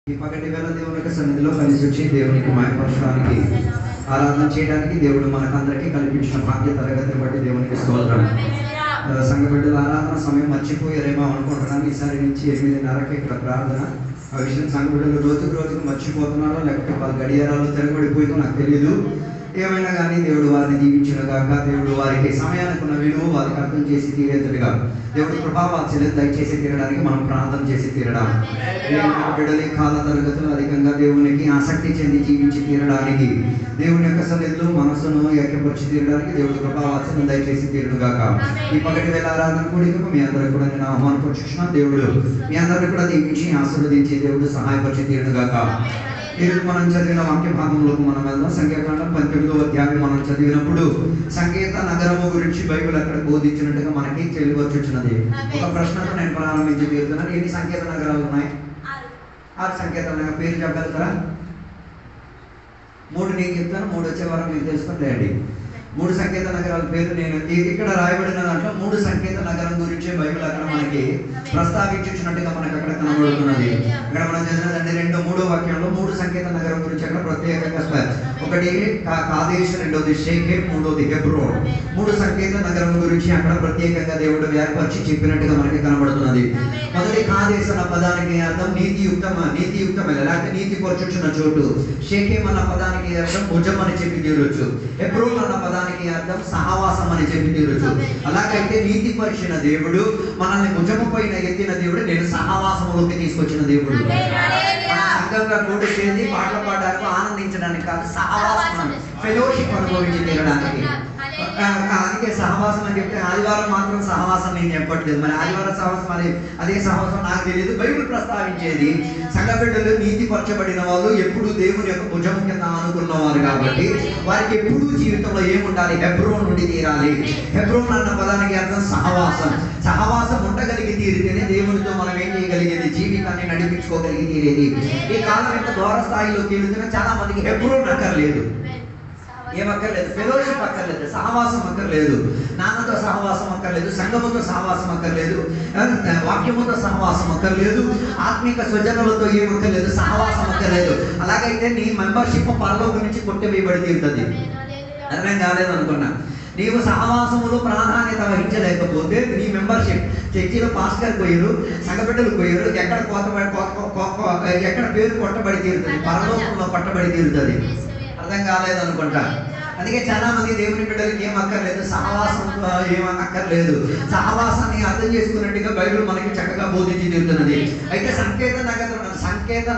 ఈ పగటి వేళ దేవుని యొక్క సన్నిధిలో కలిసి వచ్చి దేవునికి మహిమపరచడానికి ఆరాధన చేయడానికి దేవుడు మనకందరికీ కల్పించిన భాగ్య తరగతిని బట్టి దేవునికి స్తోత్రం. సంఘ బిడ్డల ఆరాధన సమయం మర్చిపోయారేమో అనుకుంటున్నాను. ఈసారి నుంచి 8:30కి ఇక్కడ ప్రార్థన. ఆ విషయం సంఘ బిడ్డలు రోజుకు మర్చిపోతున్నారో లేకపోతే వాళ్ళ గడియారాలు తిరగబడిపోయిందో నాకు తెలియదు. ఏమైనా కానీ దేవుడు వారిని దీవించుగాక. దేవుడు వారికి సమయానికి ఉన్న విలువ వారికి అర్థం చేసి తీరేతులుగా దేవుడు కృపావాత్సల్యం దయచేసి తీరడానికి మనం ప్రార్థన చేసి తీరడం. బిడ్డలి కాల తరగతులు అధికంగా దేవునికి ఆసక్తి చెంది జీవించి తీరడానికి దేవుని యొక్క సన్నిధిలో మనసును ఏకపరిచి తీరడానికి దేవుడు కృపావాత్సల్యం దయచేసి తీరుగాక. ఈ పగటి వేళ ఆరాధన కూడికకు మీ అందరూ కూడా నేను ఆహ్వానపరుచుకున్నాను. దేవుడు మీ అందరినీ కూడా దీవించి ఆశీర్వదించి దేవుడు సహాయపరిచి తీరుగాక. ఈరోజు మనం చదివిన వాక్య భాగంలోకి మనం వెళ్దాం. సంఖ్యాకాండం 18వ అధ్యాయం మనం చదివినప్పుడు సంకేత నగరము గురించి బైబిల్ అక్కడ బోధించినట్టుగా మనకి తెలియవచ్చున్నది. ఒక ప్రశ్నతో నేను ప్రారంభించి తీరుతున్నాను. ఎన్ని సంకేత నగరాలు ఉన్నాయి? 6 సంకేత నగర పేరు చెప్పగలుగుతారా? 3 నేను చెప్తాను, 3 వచ్చే వారం మీకు తెలుసుకుంటాయండి. 3 సంకేత నగరాల పేరు నేను ఇక్కడ రాయబడిన దాంట్లో 3 సంకేత నగరం గురించి బైబిల్ అక్కడ మనకి ప్రస్తావించినట్టుగా మనకు అక్కడ కనబడుతున్నది. అక్కడ మనం చదివినదండి 2-3 వాక్యంలో 3 సంకేత నగరం గురించి అక్కడ ప్రత్యేకంగా ఒకటి కాదేశ్, రెండోది షేకెం, మూడోది హెబ్రోన్. 3 సంకేత నగరం గురించి అక్కడ ప్రత్యేకంగా దేవుడు ఏర్పరిచి చెప్పినట్టుగా మనకి కనబడుతున్నది. మొదటి కాదేశ్ అన్న పదానికి అర్థం నీతియుక్తమైన లేకపోతే నీతి పరచుచున్న చోటు. షేకెం అన్న పదానికి అర్థం భుజం అని చెప్పి తీరొచ్చు. హెబ్రోన్ అన్న పదానికి అర్థం సహవాసం అని చెప్పి తీరొచ్చు. అలాగైతే నీతి పరిచిన దేవుడు, మనల్ని భుజము పైన ఎత్తిన దేవుడు, నేను సహవాసంలోకి తీసుకొచ్చిన దేవుడు. సంఘంగా కూడిచేది పాటలు పాడడానికి ఆనందించడానికి కాదు, సహవాసం ఫెలోషిప్ అనుభవించి తీరడానికి. అందుకే సహవాసం అని చెప్తే ఆదివారం మాత్రం సహవాసం నేను చెప్పట్లేదు. మరి ఆదివారం సహవాసం అదే సహవాసం నాకు తెలియదు. బైబిల్ ప్రస్తావించేది సంఘ బిడ్డలు నీతిపరచబడిన వాళ్ళు ఎప్పుడు దేవుని యొక్క భుజం కింద అనుకున్నవారు కాబట్టి వారికి ఎప్పుడూ జీవితంలో ఏముండాలి? హెబ్రోన్ నుండి తీరాలి. హెబ్రోన్ అన్న పదానికి అర్థం సహవాసం. సహవాసం ఉండగలిగి తీరితేనే దేవునితో మనం ఏం చేయగలిగేది? జీవితాన్ని నడిపించుకోగలిగి తీరేది. ఈ కాలం యొక్క దూర స్థాయిలోకి వెళుతున్న చాలా మందికి హెబ్రోన్ అక్కర్లేదు. ఏమక్కర్లేదు? ఫెలోషిప్ అక్కర్లేదు, సహవాసం అక్కర్లేదు, నాన్నతో సహవాసం అక్కర్లేదు, సంఘముతో సహవాసం అక్కర్లేదు, వాక్యముతో సహవాసం అక్కర్లేదు, ఆత్మిక స్వజనులతో ఏమక్కర్లేదు, సహవాసం అక్కర్లేదు. అలాగైతే నీ మెంబర్షిప్ పరలోకం నుంచి కొట్టివేయబడి తీరుతుంది. అర్థం కాలేదు అనుకున్నా. నీవు సహవాసములో ప్రాధాన్యత వహించలేకపోతే నీ మెంబర్షిప్ చర్చిలో పాస్టర్ పోయారు, సంఘబిడ్డలు పోయారు, ఎక్కడ ఎక్కడ పేరు కొట్టబడి తీరుతుంది? పరలోకంలో కొట్టబడి తీరుతుంది. అర్థం కాలేదు అనుకుంటా. అందుకే చాలా మంది దేవుని బిడ్డలకి ఏం అక్కర్లేదు, సహవాసం ఏం అక్కర్లేదు. సహవాసాన్ని అర్థం చేసుకున్నట్టుగా బైబిల్ మనకి చక్కగా బోధించి తీరుతున్నది. అయితే సంకేత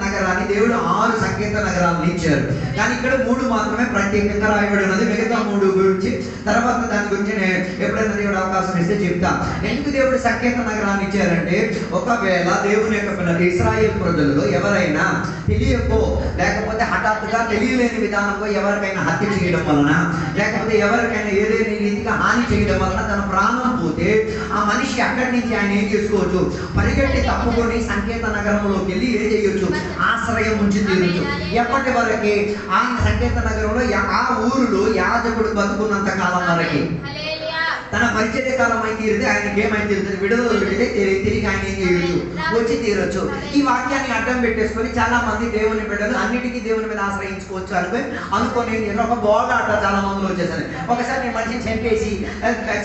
నగరాన్ని దేవుడు 6 సంకేత నగరాలను ఇచ్చారు. కానీ ఇక్కడ 3 మాత్రమే ప్రత్యేకంగా రాయబడి ఉన్నది. మిగతా 3 గురించి తర్వాత దాని గురించి నేను ఎప్పుడైనా దేవుడు అవకాశం ఇస్తే చెప్తా. ఎందుకు దేవుడు సంకేత నగరాన్ని ఇచ్చారంటే, ఒకవేళ దేవుని యొక్క పిల్లలు ఇశ్రాయేల్ ప్రజలలో ఎవరైనా తెలియకో లేకపోతే హఠాత్తుగా తెలియలేని విధానంలో ఎవరికైనా హత్య చేయడం వలన లేకపోతే ఎవరికైనా ఏదైనా రీతిగా హాని చేయడం వలన తన ప్రాణం పోతే ఆ మనిషి అక్కడి నుంచి ఆయన ఏం చేసుకోవచ్చు? పరిగెట్టి తప్పుకొని సంకేత నగరంలోకి వెళ్ళి ఏం చేయొచ్చు? ఆశ్రయం ఉంచి తీరొచ్చు. ఎప్పటి వరకి? ఆ సంకేత నగరంలో ఆ ఊరిలో యాజకుడు బతుకున్నంత కాలం వరకి. తన పరిచర్య కాలం అయితే తీరితే ఆయనకి ఏమైతే తీరుతుంది? విడుదల దొరికితే తిరిగి ఆయన ఏం చేయొచ్చు? వచ్చి తీరొచ్చు. ఈ వాక్యాన్ని అడ్డం పెట్టేసుకొని చాలా మంది దేవుని బిడ్డలు అన్నిటికీ దేవుని మీద ఆశ్రయించుకోవచ్చు అనుకొని నేను ఒక బోగాట చాలా మందిలో వచ్చేసాను. ఒకసారి నేను మనిషిని చంపేసి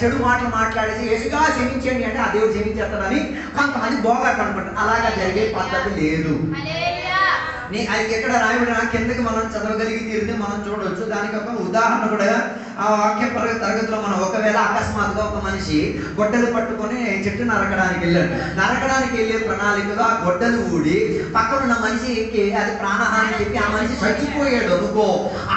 చెడు మాటలు మాట్లాడేసి యేసుగా క్షమించండి అంటే ఆ దేవుడు క్షమించేస్తాడని కొంతమంది బోగాట అనుకుంటారు. అలాగా జరిగే పద్ధతి లేదు. అది ఎక్కడ రాయబడిన కిందకి మనం చదవగలిగి తీరితే మనం చూడవచ్చు. దానికి ఒక ఉదాహరణ కూడా ఆ వాక్య తరగతిలో మనం ఒకవేళ అకస్మాత్తుగా ఒక మనిషి గొడ్డలు పట్టుకొని చెట్టు నరకడానికి వెళ్ళాడు. నరకడానికి వెళ్ళే ప్రణాళికగా ఆ గొడ్డలు ఊడి పక్కనున్న మనిషికి అది ప్రాణహాని చెప్పి ఆ మనిషి చచ్చిపోయాడు అనుకో,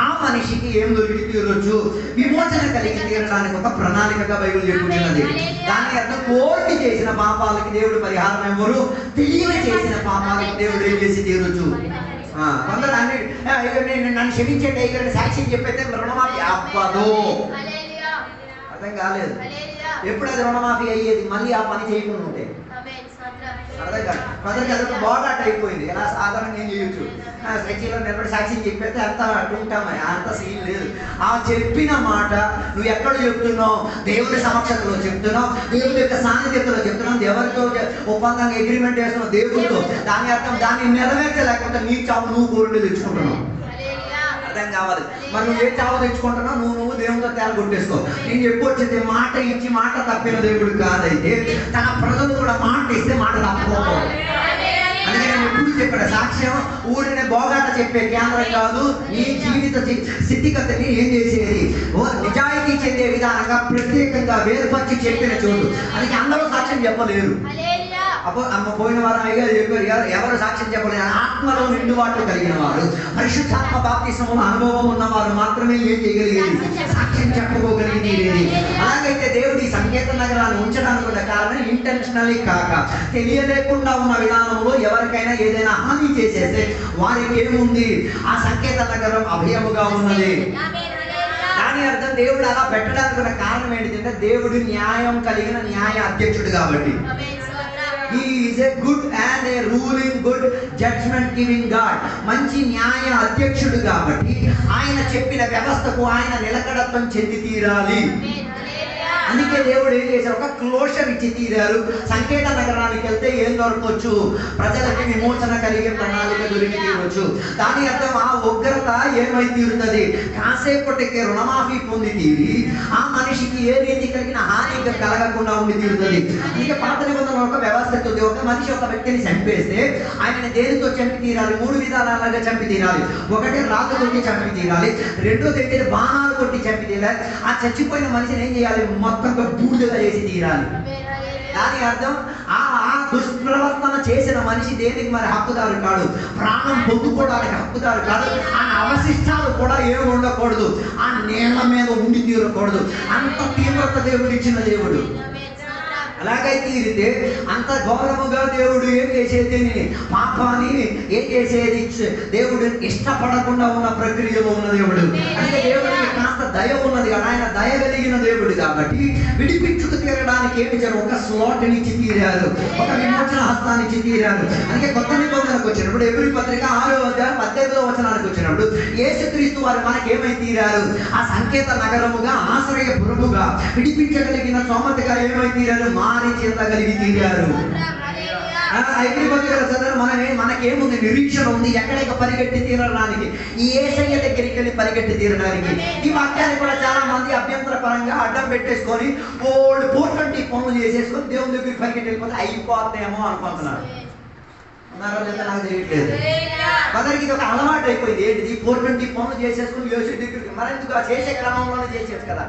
ఆ మనిషికి ఏం దొరికి తీరొచ్చు? విమోచన కలిగి తీరడానికి ఒక ప్రణాళికగా బైబిల్ చెప్పుకున్నది. దాని అర్థం కోటి చేసిన పాపాలకి దేవుడు పరిహారం ఎవరు? తెలియని చేసిన పాపాలకి దేవుడు ఏం చేసి తీరొచ్చు? కొందరు నన్ను క్షమించండి ఇక్కడ సాక్ష్యం చెప్పైతే రుణమాఫీ అవ్వదు. అర్థం కాలేదు. ఎప్పుడు అది రుణమాఫీ అయ్యేది? మళ్ళీ ఆ పని చేయకుండా ఉంటే. అర్థం కాదు. కొందరికి అదొక బాగాట అయిపోయింది. ఎలా సాధారణంగా ఏం చేయొచ్చు, చర్చిలో నిలబడి సాక్ష్యం చెప్పేస్తే అంత ఉంటామని, అంత సీన్ లేదు. ఆ చెప్పిన మాట నువ్వు ఎక్కడ చెప్తున్నావు? దేవుని సమక్షంలో చెప్తున్నావు, దేవుడి యొక్క సాన్నిధ్యంలో చెప్తున్నావు, ఎవరితో ఒప్పందంగా అగ్రిమెంట్ చేస్తున్నావు? దేవుడితో. దాని అర్థం దాన్ని నెరవేర్చలేకపోతే నీ చావు నువ్వు కోరిని తెచ్చుకుంటున్నావు. అర్థం కావాలి. మరి నువ్వు ఏ చావు తెచ్చుకుంటున్నావు? నువ్వు దేవుడితో తేల కొట్టేసుకో. నేను చెప్పొచ్చింది, మాట ఇచ్చి మాట తప్పిన దేవుడు కాదైతే తన ప్రజలు కూడా మాట ఇస్తే మాట తప్పుకోకూడదు. అందుకే నేను ఎప్పుడు చెప్పాడు, సాక్ష్యం ఊరినే బోగాట చెప్పే కేంద్రం కాదు, నీ జీవిత స్థితిగతిని ఏం చేసేది నిజాయితీ చెందే విధానంగా ప్రత్యేకంగా వేరుపరిచి చెప్పిన చోటు. అందుకే అందరూ సాక్ష్యం చెప్పలేరు. అమ్మ పోయిన వారు అయ్యగారు చెప్పారు, ఎవరు సాక్ష్యం చెప్పలేదు. ఆత్మలో నిండుబాటు కలిగిన వారు, పరిశుద్ధాత్మ బాప్తిస్మములో అనుభవం ఉన్నవారు మాత్రమే ఏం చేయగలిగేది? సాక్ష్యం చెప్పుకోగలిగేది. అలాగైతే దేవుడు ఈ సంకేత నగరాన్ని ఉంచడానికి ఉన్న కారణం ఇంటెన్షనల్లీ కాక తెలియలేకుండా ఉన్న విధానంలో ఎవరికైనా ఏదైనా హాని చేసేస్తే వారికి ఏముంది? ఆ సంకేత నగరం అభయముగా ఉన్నది. దాని అర్థం దేవుడు అలా పెట్టడానికి ఉన్న కారణం ఏంటంటే దేవుడు న్యాయం కలిగిన న్యాయ అధ్యక్షుడు కాబట్టి. He is a good and a ruling good judgment giving God. మంచి న్యాయ అధ్యక్షుడు కాబట్టి ఆయన చెప్పిన వ్యవస్థకు ఆయన నిలకడత్వం చెంది తీరాలి. అందుకే దేవుడు ఏం చేశారు? ఒక క్లోజర్ ఇచ్చి తీరారు. సంకేత నగరానికి వెళ్తే ఏం దొరకవచ్చు? ప్రజలకి విమోచన కలిగే ప్రణాళిక దొరికి తీరవచ్చు. దాని అర్థం ఆ ఉగ్రత ఏమై తీరుతుంది? కాసేపటికి రుణమాఫీ పొంది తీరి ఆ మనిషికి ఏ రీతి కలిగిన హాని కలగకుండా ఉండి తీరుతుంది. అందుకే పాత నిబంధనలో ఒక వ్యవస్థ ఉంది. ఒక మనిషి ఒక వ్యక్తిని చంపేస్తే ఆయనని దేనితో చంపి తీరాలి? 3 విధానాలుగా చంపి తీరాలి. ఒకటి రాళ్ళు కొట్టి చంపి తీరాలి, రెండోది ఏంటంటే బాణాలు కొట్టి చంపి తీరాలి. ఆ చచ్చిపోయిన మనిషిని ఏం చేయాలి? మొత్తంగా బూడిదగా చేసి తీరాలి. దాని అర్థం ఆ దుష్ప్రవర్తన చేసిన మనిషి దేనికి మరి హక్కుదారు కాడు, ప్రాణం పొందుకోవడానికి హక్కుదారు కాదు. ఆ అవశిష్టాలు కూడా ఏమి ఉండకూడదు, ఆ నేల మీద ఉండి తీరకూడదు. అంత తీవ్రత దేవుడు ఇచ్చిన దేవుడు. అలాగైతే తీరితే అంత గౌరవముగా దేవుడు ఏం చేసేది? పాపాన్ని ఏం చేసేది? దేవుడు ఇష్టపడకుండా ఉన్న ప్రక్రియలో ఉన్న దేవుడు. అంటే దేవుడికి కాస్త దయ ఉన్నది కదా, ఆయన దయ కలిగిన దేవుడు కాబట్టి విడిపించుకు తీరడానికి ఏమి చేయాలి? ఒక స్లాట్ని ఇచ్చి తీరారు, ఒక విమోచన హస్తాన్ని ఇచ్చి తీరారు. అందుకే కొత్త నిబంధనకు వచ్చినప్పుడు ఎబ్రీ పత్రిక 6:18 వచనానికి వచ్చినప్పుడు యేసుక్రీస్తు వారు మనకి ఏమై తీరారు? ఆ సంకేత నగరముగా, ఆశ్రయపురముగా, విడిపించగలిగిన సోమతిగా ఏమై తీరారు? మారి చెందగలిగి తీరారు. మనకేముంది? నిరీక్షణ ఉంది. ఎక్కడికి పరిగెట్టి తీరడానికి? ఈ యేసయ్య దగ్గరికి వెళ్ళి పరిగెట్టి తీరడానికి. ఈ వాక్యాన్ని కూడా చాలా మంది అభ్యంతరపరంగా అడ్డం పెట్టేసుకొని 420 పనులు చేసేసుకొని దేవుని దగ్గరికి పరిగెట్టి వెళ్ళిపోతే అయిపోతాయేమో అనుకుంటున్నారు. నాకు తెలియట్లేదు. కొందరికి ఇది ఒక అలవాటు అయిపోయింది. ఏంటిది? 420 పనులు చేసేసుకుని యేసు దగ్గరికి మరెందుకు? చేసే క్రమంలోనే చేసేది కదా.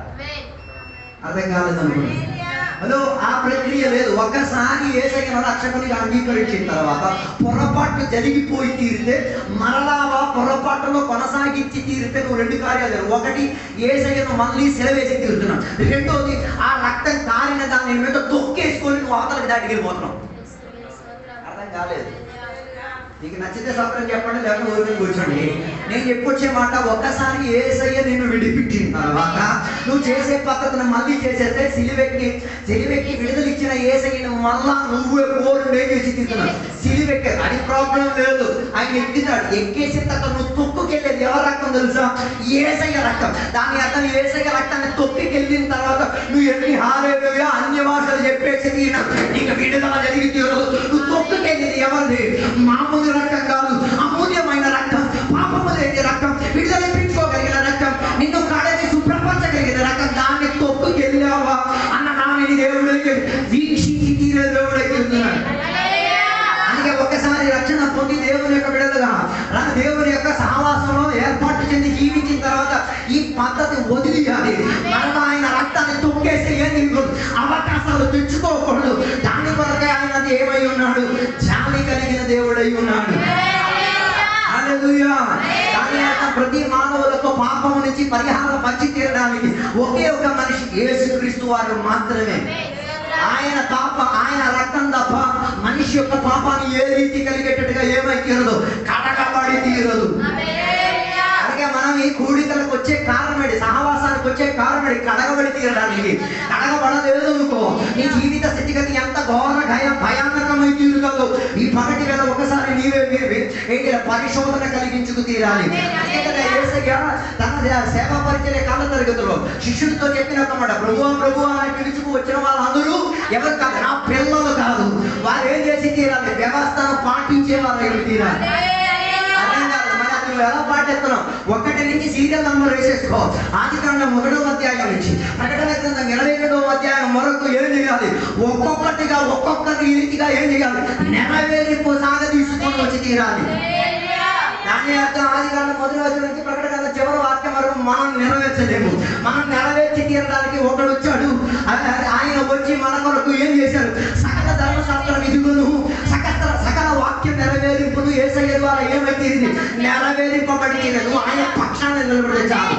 అర్థం కాలేదు అనుకుంటున్నాను. హలో, ఆ ప్రక్రియ లేదు. ఒక్కసారి యేసయ్యను రక్షకునిగా అంగీకరించిన తర్వాత పొరపాటు జరిగిపోయి తీరితే మరలా పొరపాటులో కొనసాగించి తీరితే నువ్వు 2 కార్యాలు. ఒకటి, యేసయ్యను మళ్ళీ సెలవేసి తీరుతున్నావు. రెండోది, ఆ రక్తం కారిన దాని మీద తొక్కేసుకొని నువ్వు అవతలకి దాటికి వెళ్ళిపోతున్నావు. అర్థం కాలేదు. నీకు నచ్చితే సత్రం చెప్పండి, లేకపోతే ఊరిని కూర్చోండి. నేను చెప్పొచ్చే మాట, ఒక్కసారి యేసయ్య నిన్ను విడిపించిన తర్వాత నువ్వు చేసే పద్ధతిని మళ్ళీ చేసేస్తే సిలువెక్కి విడుదల ఇచ్చిన యేసయ్యను మళ్ళా నువ్వే ఏం చేసి తీసుకున్నావు? సిలువెక్కే, అది ప్రాబ్లం లేదు. ఆయన ఎక్కితాడు. ఎక్కేసిన తర్వాత నువ్వు తొక్కుకెళ్ళేది ఎవరి రక్తం తెలుసా? యేసయ్య రక్తం. దాని అర్థం యేసయ్య రక్తాన్ని తొక్కికెళ్ళిన తర్వాత నువ్వు ఎన్ని హాలేలుయా అన్య భాషలు చెప్పేసి నీకు విడుదల జరిగి తీరదు. నువ్వు తొక్కుకెళ్ళేది ఎవరిది? మామూలు రక్తం కాదు, అమూల్యమైన రక్తం, పాపము లేని రక్తం, విడుదలపించుకోగలిగిన రక్తం, నిన్ను కడని శుభ్రపరచగలిగిన రక్తం. దాన్ని తొక్కుకెళ్ళావా అన్న నామిని దేవుడికి వీక్షించి తీరే దేవుడికి వెళ్తున్నాడు. అందుకే ఒక్కసారి రక్షణ పొంది దేవుని యొక్క విడుదల, దేవుని యొక్క సహవాసంలో ఏర్పాటు చెంది జీవించిన తర్వాత ఈ పద్ధతి వదిలియాలి. మరలా ఆయన రక్తాన్ని తొక్కేసి ఏం అవకాశాలు తెచ్చుకోకూడదు. దాని కొరకే ఆయన ఏమై ఉన్నాడు? జాలి కలిగిన దేవుడై ఉన్నాడు. హల్లెలూయా. దాని అర్థం ప్రతి మానవులకు పాపము నుంచి పరిహారం పంచి తీరడానికి ఒకే ఒక మనిషి యేసుక్రీస్తు వారు మాత్రమే. ఆయన రక్తం తప్ప మనిషి యొక్క పాపాన్ని ఏ రీతి కలిగేటట్టుగా ఏమై తీరదు? కడగబడి తీరదు. అందుకే మనం ఈ కూడికలకు వచ్చే కారణమేడి, సహవాసానికి వచ్చే కారణమేడి కడగబడి తీరడానికి. కడగబడలేదు అనుకో, నీ జీవిత స్థితిగతి ఎంత ఘోర భయానకమై తీరుగా కాదు. ఈ పగటి వేళ ఒకసారి నీవే ఏంటి పరిశోధన కలిగించుకు తీరాలి. యేసయ్య తన సేవా పరిచర్య కాల తరగతిలో శిష్యుడితో చెప్పిన ఒక మాట, ప్రభువా ప్రభువా అని పిలుచుకు వచ్చిన వాళ్ళందరూ ఎవరు కాదు, నా పిల్లలు కాదు. వారు ఏం చేసి తీరాలి? వ్యవస్థను పాటించే వాళ్ళు తీరాలి. అర్థం కాదు. మరి అది నువ్వు ఎలా పాటిస్తున్నావు? 1 నుంచి సీరియల్ నంబర్ వేసేసుకో. ఆదికాండం 1వ అధ్యాయం నుంచి ప్రకటన గ్రంథం 22వ అధ్యాయం వరకు ఏం చేయాలి? ఒక్కొక్కటిగా ఒక్కొక్కటి రీతిగా ఏం చేయాలి? నెరవేర్పు సాగదీసుకొని వచ్చి తీరాలి. దాని అర్థం ఆదికాండం 1వ అధ్యాయం నుంచి ప్రకటన గ్రంథం చివరి వాక్యం వరకు మనం నెరవేర్చలేము. మనం నెరవేర్చి తీరడానికి ఒకడు వచ్చాడు. ఆయన వచ్చి మన కొరకు ఏం చేశారు? సకల ధర్మశాస్త్ర విధులను సకల వాక్య నెరవేరింపులు యేసయ్య ద్వారా ఏమైతే నెరవేరింపబడి నువ్వు ఆయన పక్షాన్ని నిలబడితే చాలు.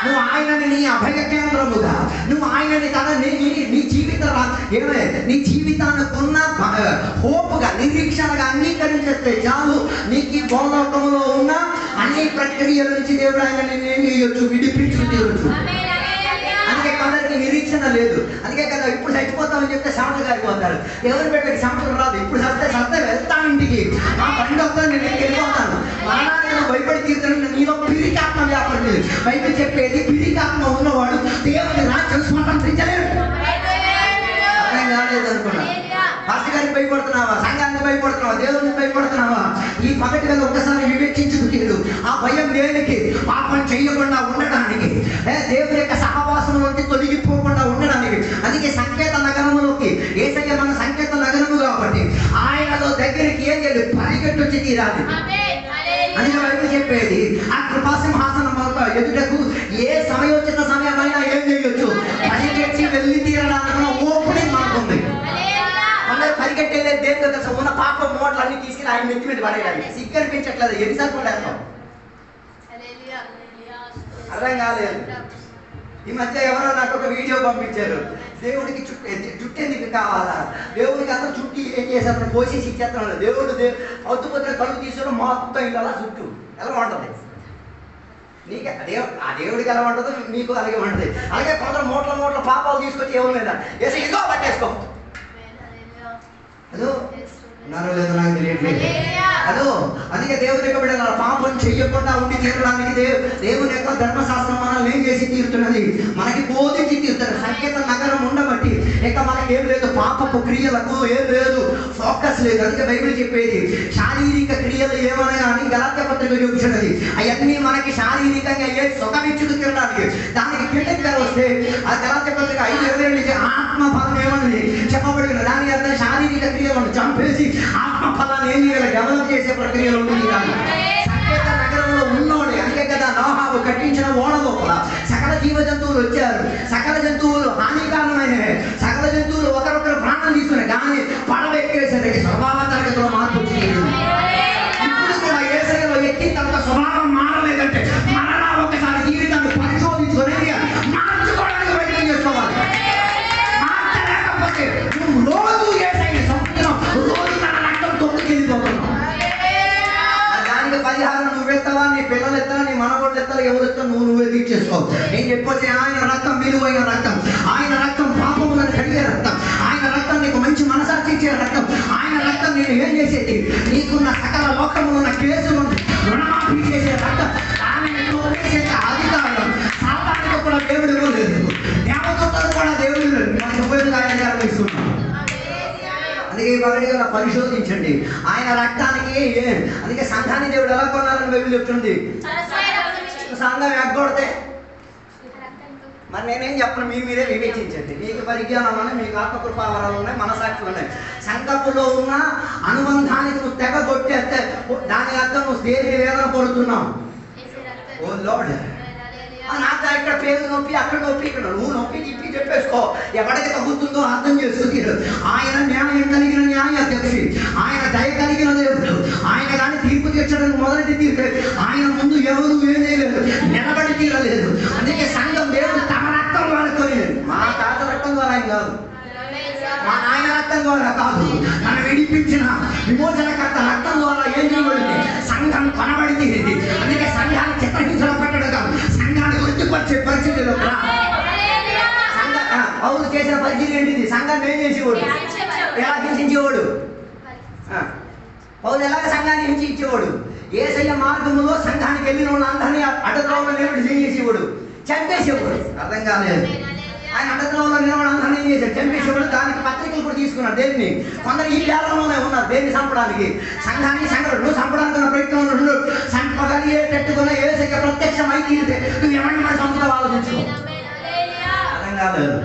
నువ్వు ఆయనని నీ అభయ కేంద్రముగా, నువ్వు ఆయనని నీ నీ జీవితాన్ని కొన్న హోపుగా, నిరీక్షణగా అంగీకరించేస్తే చాలు. నీకు ఈ భూలోకంలో ఉన్న అన్ని ప్రక్రియల నుంచి దేవుడు ఆయనని విడిపించుకు తీరొచ్చు. అందుకే కొందరికి నిరీక్షణ లేదు. అందుకే కదా ఇప్పుడు చచ్చిపోతామని చెప్తే శాంత గారికి పోతారు. ఎవరి బిడ్డకి శాంతం రాదు. ఇప్పుడు చస్తే వెళ్తాను ఇంటికి, నా బండి వస్తాను, నేను వెళ్ళిపోతాను. మరణాన్ని భయపడి తీరుతాను. నీలో పిరికాత్మ వ్యాపారం లేదు. బైబిల్ చెప్పేది పిరికాత్మ ఉన్నవాడు దేవుని రాజ్యం స్వతంత్రించలేడు. అర్థం కాలేదు అనుకున్నా. పాస్టర్ గారికి భయపడుతున్నావా? సంఘానికి భయపడుతున్నావా? దేవునికి భయపడుతున్నావా? ఈ పగటి వేళ ఒకసారి వివేచించుకు తీరు. ఆ భయం దేనికి? పాపం చేయకుండా ఉండడానికి, దేవుని యొక్క సహవాసం నుండి తొలగిపోకుండా ఉండడానికి. అందుకే సంకేత నగరములోకి యేసయ్య మన సంకేత నగరము కాబట్టి ఆయనలో దగ్గరికి ఏం చేయాలి? పరిగెట్టొచ్చి తీరాలి. అందుకే బైబిల్ చెప్పేది ఆ కృపాసింహాసనం ఎదుటకు ఏ సమయోచిత సమయమైనా ఏం చేయొచ్చు? పరిగెట్టి వెళ్ళి తీరడానికి ఓపెనింగ్ మనకుంది. అందరూ పరిగెట్టేదే దేంతో తెలుసు? ఉన్న పాపం మూటలన్నీ తీసుకుని ఆయన నెత్తి మీద పడేయాలి. సిగ్గనిపించట్లేదు. ఎన్నిసార్లు పడేస్తాం? అర్థం కాలేదు. ఈ మధ్య ఎవరో నాకు ఒక వీడియో పంపించారు. దేవుడికి జుట్టు ఎందుకు కావాలా? దేవుడికి అసలు చుట్టి ఏం చేసేప్పుడు కోసేసి ఇచ్చేస్తున్నాడు. దేవుడు పొద్దుపొద్దున కడుగు తీసుకుని మొత్తం ఇలా చుట్టూ ఎలా ఉంటుంది? నీకే ఆ దేవుడికి ఎలా ఉంటుందో మీకు అలాగే ఉంటుంది. అలాగే కొందరు మూట్ల పాపాలు తీసుకొచ్చి ఎవరి మీద వేసి ఇదిగో పట్టేసుకో. అదో ఉన్నారో లేదో నాకు తెలియట్లేదు. అదో అందుకే దేవుని యొక్క బిడ్డల పాపం చెయ్యకుండా ఉండి తీరడానికి దేవుని యొక్క ధర్మశాస్త్రం మనల్ని ఏం చేసి తీరుతున్నది? మనకి బోధించి తీరుతున్నది. సంకేత నగరం ఉండబట్టి ఇక మనకి ఏం లేదు, పాపపు క్రియలకు ఏం లేదు, ఫోకస్ లేదు. అందుకే బైబిల్ చెప్పేది శారీరక క్రియలు ఏమనగా అని గలాత్య పత్రిక చూపించినది. అవన్నీ మనకి శారీరకంగా ఏ సుఖమిచ్చుకు తినడానికి. దానికి కిందకి వస్తే ఆ గలాత్య పత్రిక 5:22 ఆత్మ ఫలం ఏమన్నది చెప్పబడిన. దాని అర్థం శారీరక క్రియలను చంపేసి ఆత్మ ఫలాన్ని ఏం చేయాలి? డెవలప్ చేసే ప్రక్రియలో ఉంటుంది. సంకేత నగరంలో ఉన్నోడే. అందుకే కదా నోహావు కట్టించిన ఓడ లోపల సకల జీవ జంతువులు వచ్చారు. సకల జంతువులు హానికారమైనవే. సకల జంతువులు ఒకరొకరు ప్రాణం తీసుకునే కానీ పడవెక్కేసరికి స్వభావ తరగతిలో మార్పు వచ్చింది. ఇప్పుడు కూడా యేసయ్యలో ఎక్కిన తర్వాత స్వభావం మారలేదంటే మరలా ఒకసారి జీవితాన్ని పరిశోధించుకొని మార్చుకోవడానికి ప్రయత్నం చేసుకోవాలి. మార్చలేకపోతే నువ్వు రోజు యేసయ్య సముద్రం రోజు తన రక్తం తొక్కుకెళ్ళిపోతున్నావు. దానికి పరిహారం నువ్వు ఎత్తావా, నీ పిల్లలు ఎత్తావా, నీ మనవాళ్ళు ఎత్తావా, ఎవరు ఎత్తా నువ్వే తీర్చేసుకో. నేను చెప్పొచ్చి ఆయన రక్తం విలువైన రక్తం, ఆయన రక్తం పాపములను కడిగే రక్తం, ఆయన రక్తం నీకు మంచి మనసాక్షి ఇచ్చే రక్తం, ఆయన రక్తం నేను ఏం చేసేది? నీకున్న సకల లోకములు ఉన్న కేసులు రుణమాఫీ చేసే రక్తం. దానిని చేసే అధికారం సాతానికి కూడా దేవుడు ఇవ్వలేదు. దేవతలు కూడా దేవుడు మనకు ఉపయోగం ఇస్తున్నాం. అందుకే బయటగా పరిశోధించండి ఆయన రక్తానికి. అందుకే సంఘాన్ని దేవుడు ఎలా కొన్నారని బైబిల్ చెప్తుంది. సంఘం ఎగ్గొడితే మరి నేనేం చెప్పను, మీరే వివేచించండి. మీకు పరిజ్ఞానం ఉన్నాయి, మీకు ఆత్మకృపావరాలు ఉన్నాయి, మనసాక్షులు ఉన్నాయి. సంఘములో ఉన్న అనుబంధానికి నువ్వు తెగ కొట్టేస్తే దాని అర్థం నువ్వు దేని వేదన పడుతున్నావు. ఓ లార్డ్, నాకు ఇక్కడ పేరు నొప్పి, అక్కడ నొప్పి, ఇక్కడ నువ్వు నొప్పి తిప్పి చెప్పేసుకో. ఎవరికి తగ్గుతుందో అర్థం చేస్తుంది. ఆయన న్యాయం కలిగిన న్యాయాధ్యక్షి, ఆయన దయ కలిగిన దేవుడు. ఆయన కానీ తీర్పు తీర్చడానికి మొదటి తీర్పు ఆయన ముందు ఎవరు ఏం చేయలేదు, నిలబడి తీరలేదు. అందుకే సంఘం దేవుడు తమ రక్తం వాడుకొని, మా తాత రక్తం ద్వారా ఆయన కాదు, మా నాయన రక్తం ద్వారా కాదు, నన్ను విడిపించిన విమోచనకర్త రక్తం ద్వారా ఏం చేయబడింది? సంఘం కొనబడి తీరింది. అందుకే సంఘాన్ని చిత్రహింసలు పెట్టడం కాదు, సంఘాన్ని గుర్తుపరిచే పరిస్థితిలో పౌలు చేసిన పరిస్థితి ఏంటిది? సంఘాన్ని ఏం చేసేవాడు? ఎలా హింసించేవాడు? పౌలు ఎలాగ సంఘాన్ని హింసించేవాడు? యేసయ్య మార్గములో సంఘానికి వెళ్ళిన వాళ్ళందరినీ అడ్డద్రోవలో నిలబడి చేసేవాడు, చంపేసేవాడు. అర్థం కాలేదు. ఆయన అడ్డద్రోవలో నిలబడి అందరినీ ఏం చేశాడు? చంపేసేవాడు. దానికి పత్రికలు కూడా తీసుకున్నాడు. దేన్ని? కొందరు ఈ వేలంలోనే ఉన్నారు దేన్ని చంపడానికి. సంఘాన్ని నువ్వు చంపడానికి ఉన్న ప్రయత్నంలో చంపగలిగేటట్టుగా యేసయ్య ప్రత్యక్షం అయితే నువ్వు ఎవరిని మన చంపుతావు ఆలోచించు. అర్థం కాలేదు.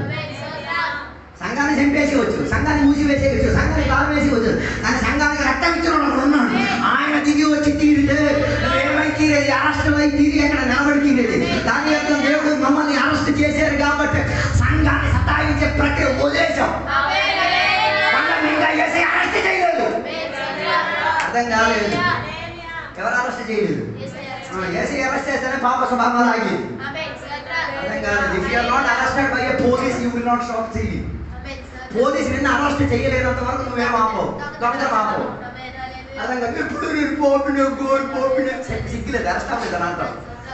సంఘాన్ని చంపేసేవచ్చు, సంఘాన్ని మూసివేసేయచ్చు, సంఘాన్ని కారవేసేవచ్చు, కానీ సంఘానికి రక్తం ఇచ్చిన వాడు ఉన్నాడు. ఆయన దిగి వచ్చి తీరితే ఏమై తీరేది? అరెస్ట్ అయి తీరి అక్కడ నిలబడి తీరేది. దాని యొక్క దేవుడు మమ్మల్ని అరెస్ట్ చేశారు కాబట్టి సంఘాన్ని సతాయించే ప్రక్రియ వదిలేశాం. ఇంకా ఏసీ అరెస్ట్ చేయలేదు. అర్థం కాలేదు. ఎవరు అరెస్ట్ చేయలేదు? ఏసీ అరెస్ట్ చేస్తేనే పాప స్వభావాలు ఆగి. అర్థం కాలేదు. If you are not arrested by a police you will not stop singing. Police నిన్ను అరెస్ట్ చేయలేనంత వరకు నువ్వేం ఆపవు, దొంగతనం ఆపవు. అర్థం కాదు. ఎప్పుడు నేను పోపిన సిగ్గులేదు. అరెస్ట్ అవ్వలేదు అంటాం.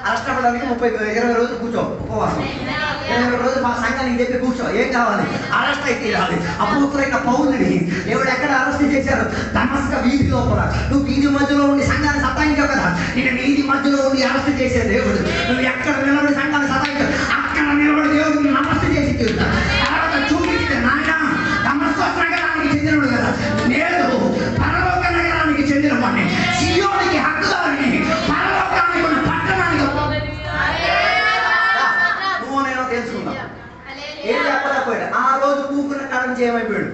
అరెస్ట్ అవ్వడానికి 20 రోజులు కూర్చో ఉపవాసం. 20 రోజులు మా సంఘానికి చెప్పి కూర్చో. ఏం కావాలి? అరెస్ట్ అయితే రాలి. అపోస్తులైన పౌలుని దేవుడు ఎక్కడ అరెస్ట్ చేశారు? దమస్క వీధి లోపల. నువ్వు వీధి మధ్యలో ఉండి సంఘాన్ని సతాయించావు కదా, నేను వీధి మధ్యలో ఉండి అరెస్ట్ చేసే దేవుడు. నువ్వు ఎక్కడ నిలబడి సంఘాన్ని సతాయించావు అక్కడ నిలబడి దేవుడు నిన్ను అరెస్ట్ చేసి తీరుతాడు. చూపించింది నాయన దమస్కస్ నగరానికి చెందినవాడు కదా, నేను పరలోక నగరానికి చెందిన వాడిని, సియోనికి హక్కుదారిని, పరలోకానికి ఉన్న పట్టణానికి నువ్వు నేను తెలుసుకున్నావు. ఏం చెప్పలేకపోయాడు. ఆ రోజు కూకున్న కారణం చేయమైపోయాడు.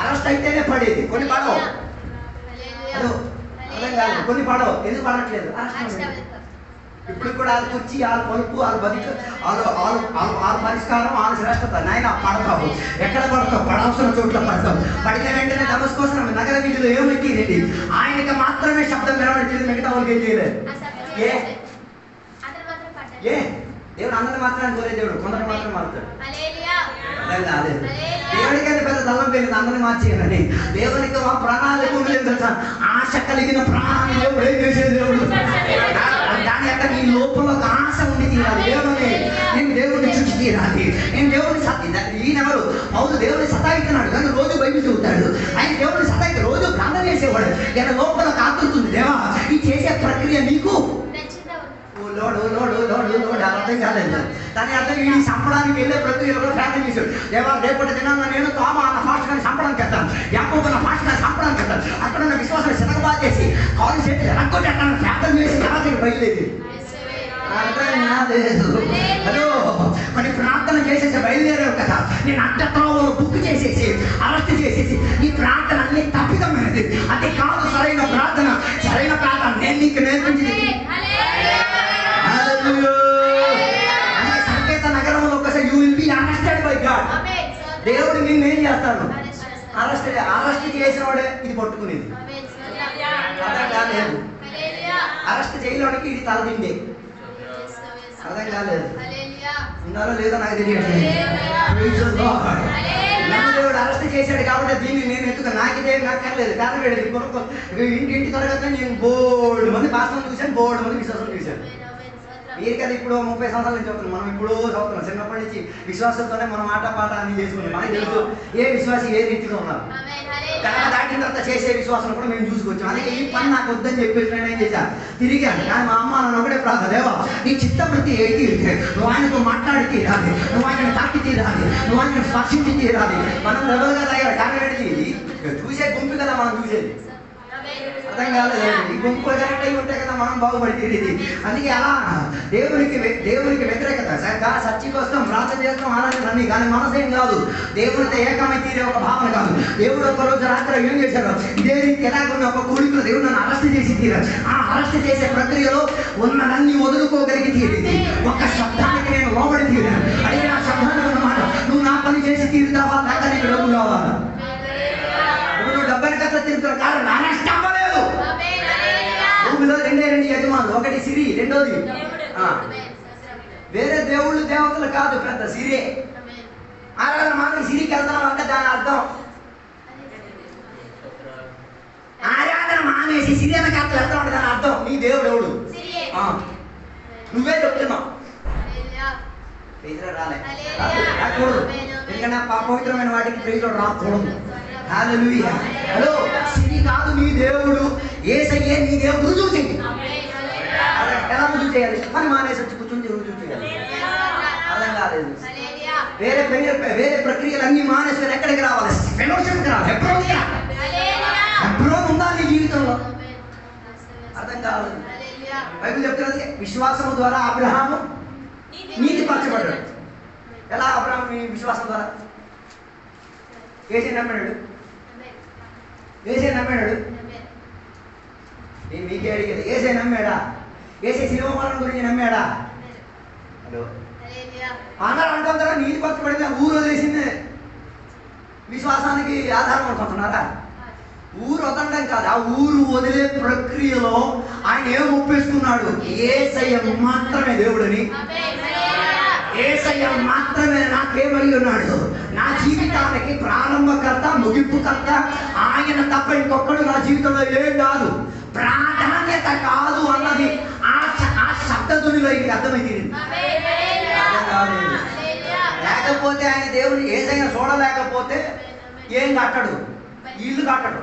అరెస్ట్ అయితేనే పడేది, కొన్ని పడవు. అర్థం కాదు, కొన్ని పడవు. ఎందుకు పడట్లేదు? అరెస్ట్. ఇప్పుడు కూడా వాళ్ళు కుర్చీ, వాళ్ళు పలుపు, వాళ్ళు బతికి, వాళ్ళ పరిష్కారం, వాళ్ళ శ్రేష్టత. నాయన పడతావు. ఎక్కడ పడతావు? పడాల్సిన చోట్ల పడతావు. పడిన వెంటనే దమస్కోసం నగర వీధిలో ఏమైతే ఆయనకి మాత్రమే శబ్దం వినబడుతుంది, మిగతా వాళ్ళకి ఏం చేయలేదు. ఏ దేవుడు అందరిని మాత్రమే కోరే దేవుడు, కొందరు మాత్రం మారుతాడు. దేవుడికైతే పెద్ద దళం పెరిగింది అందరిని మార్చేయాలని. దేవునికి మా ప్రణాళిక లేదు. ఆశ కలిగిన ప్రాణాన్ని దేవుడు ఏం చేసే దేవుడు. దాని యొక్క నీ లోపల ఒక ఆశ ఉండి తీరాలి. దేవుని నేను దేవుడిని చూసి తీరాలి. నేను దేవుడిని ఈయనెవరు? పౌలు దేవుడిని సతాయిస్తున్నాడు కానీ రోజు బైబిల్ చదువుతాడు. ఆయన దేవుడిని సతాయితే రోజు ప్రార్థన చేసేవాడు. ఈయన లోపల కాకుంటుంది, దేవా ఈ చేసే ప్రక్రియ నీకు అర్థం కాలేదు. దాని అర్థం ఈ చంపడానికి వెళ్ళే ప్రక్రియలో ప్రార్థన చేశాడు. దేవా రేపటి దినాన్న నేను తోమ అన్న ఫాస్ట్ కానీ చంపడానికి వెళ్తాను, యాకోబు అన్న ఫాస్ట్ కానీ చంపడానికి వెళ్తాను, అక్కడ ఉన్న విశ్వాసాన్ని సినగబా చేసి కాలు చేసి రక్కొట్టి అక్కడ ప్రార్థన చేసి తర్వాత బయలుదేరి. అర్థం కాలేదు. హలో, మరి ప్రార్థన చేసేసి బయలుదేరావు కదా, నేను అడ్డత్రోవలో బుక్ చేసేసి అరెస్ట్ చేసేసి ఈ ప్రార్థన అన్ని తప్పిదమైనది, అది కాదు సరైన ప్రార్థన. సరైన ప్రార్థన నేను నీకు నేర్పించింది. సంకేత నగరంలో ఒకసారి you will be arrested by God. దేవుడు నిన్ను ఏం చేస్తాడు? అరెస్ట్ చేసిన వాడే ఇది పట్టుకునేది. అర్థం కాలేదు. అరెస్ట్ చేయడానికి ఇది తలదిండే. అర్థం కాలేదు. ఉన్నారో లేదో నాకు తెలియదు. దేవుడు అరెస్ట్ చేశాడు కాబట్టి దీన్ని నేను ఎత్తుక నాకిదే నాకర్లేదు. కారణం ఇంటి తరగతి నేను బోల్డ్ మంది పాస్టర్లు చూశాను, బోల్డ్ మంది విశ్వాసం చూశాను. మీరు కదా ఇప్పుడు 30 సంవత్సరాల నుంచి చదువుతున్నాం, మనం ఇప్పుడు చదువుతున్నాం. చిన్నప్పటి నుంచి విశ్వాసంతోనే మనం ఆట పాట అన్ని చేసుకున్నాం. మనకి తెలుసు ఏ విశ్వాసం ఏ రీతిలో ఉన్నారు. కళ దాటిన తర్వాత చేసే విశ్వాసం కూడా మేము చూసుకొచ్చాం. అందుకే ఈ పని నాకు వద్దని చెప్పేసి నేను ఏం చేశాను, తిరిగాను. కానీ మా అమ్మ నన్ను ఒకటే ప్రార్థన, దేవా నీ చిత్తవృత్తి ఏది, నువ్వు ఆయనతో మాట్లాడి తీరాలి, నువ్వు ఆయన తాకి తీరాలి, నువ్వు ఆయన స్పర్శించి తీరాలి. మనం రెబల్గా తయారు కారణి చూసే గుంపు కదా మనం చూసేది. అర్థం కాలేదు. ఈ గుంపు కరెక్ట్ అయి ఉంటే కదా మనం బాగుపడి తీరేది. అందుకే అలా దేవునికి వ్యతిరేకత. సత్యం కోసం ప్రార్థన చేస్తాం, ఆనందం అన్ని, కానీ మనసేం కాదు. దేవుడితో ఏకమై తీరే ఒక భావన కాదు. దేవుడు ఒక రోజు రాత్రి ఏం చేశాడు? ఇదే రీతి ఎలాగున్న ఒక కోడికలో దేవుడు నన్ను అరెస్ట్ చేసి తీరాడు. ఆ అరెస్ట్ చేసే ప్రక్రియలో ఉన్నదన్నీ వదులుకోగలిగి తీరేది. ఒక శబ్దానికి నేను లోబడి తీరాను. అడిగిన ఆ శబ్దానికి అన్నమాట, నువ్వు నా పని చేసి తీరుతావా లేక నీకు డబ్బు కావాలా? నువ్వు డబ్బుని కథ తిరుగుతున్న కారణం అరెస్ట్ అవ్వలేదు. భూమిలో 2 యజమానులు, ఒకటి సిరి, రెండోది వేరే దేవుళ్ళు దేవతలు కాదు, పెద్ద సిరే. ఆరాధన మాత్రం సిరికి వెళ్తాం అంటే దాని అర్థం ఆరాధన మానేసి సిరియన కాదు వెళ్తాం అంటే దాని అర్థం నీ దేవుడు ఎవడు నువ్వే చెప్తున్నావు. రాకూడదు, ఎందుకంటే పవిత్రమైన వాటికి ప్రైజ్లో రాకూడదు. హల్లెలూయా. హలో, సిరి కాదు నీ దేవుడు, యేసయ్యే నీ దేవుడు. రుజువు చెయ్యి. ఎలా రుజువు చేయాలి? పని మానేసి వచ్చి కూర్చుని రుజువు చేయాలి. అర్థం కాలేదు. వేరే ప్రక్రియలు అన్ని మానేసుకొని ఎక్కడికి రావాలి? ఫెలోషిప్కి రావాలి. హెబ్రోన్ ఉందా నీ జీవితంలో? అర్థం కాలేదు. బైబిల్ చెప్తున్నది విశ్వాసం ద్వారా అబ్రహాము నీతిపరచబడ్డాడు. ఎలా అబ్రహాము విశ్వాసం ద్వారా? యేసయ్యను నమ్మాడు. నేను మీకే అడిగేది, యేసయ్య నమ్మాడా? యేసయ్య శిలువ మరణం గురించి నమ్మాడా? హలో, అందరూ అంటారా నీతిపరచబడిన ఊరు వదిలేసింది విశ్వాసానికి ఆధారం అనుకుంటున్నారా? ఊరు వదలడం కాదు, ఆ ఊరు వదిలే ప్రక్రియలో ఆయన ఏం ఒప్పేసుకున్నాడు? యేసయ్య మాత్రమే దేవుడని, యేసయ్య మాత్రమే నాకేమై ఉన్నాడు, నా జీవితానికి ప్రారంభకర్త ముగింపుకర్త ఆయన తప్ప ఇంకొకడు నా జీవితంలో ఏం కాదు, ప్రాధాన్యత కాదు అన్నది ఆ శబ్దధ్వనిలో ఇది అర్థమైంది. లేకపోతే ఆయన దేవుడు యేసయ్య చూడలేకపోతే ఏం కట్టడు, ఇల్లు కట్టడు.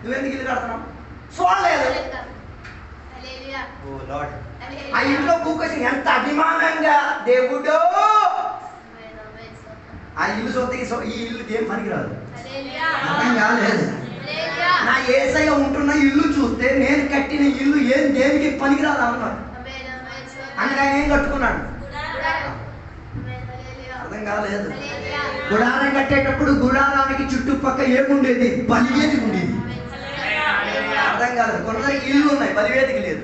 నువ్వెందుకు ఇల్లు కడుతున్నావు? చూడలేదు. ఆ ఇంట్లో కూకేసి ఎంత అభిమానంగా దేవుడు ఆ ఇల్లు చూస్తే ఈ ఇల్లు ఏం పనికిరాదు. అర్థం కాలేదు. నా యేసయ్య ఉంటున్న ఇల్లు చూస్తే నేను కట్టిన ఇల్లు ఏం దేనికి పనికిరాదు అన్నాడు. అందుకే ఆయన ఏం కట్టుకున్నాడు? అర్థం కాలేదు. గుడారం కట్టేటప్పుడు గుడారానికి చుట్టుపక్క ఏముండేది? బలివేదిక ఉండేది. అర్థం కాలేదు. కొందరికి ఇల్లు ఉన్నాయి, బలివేదిక లేదు.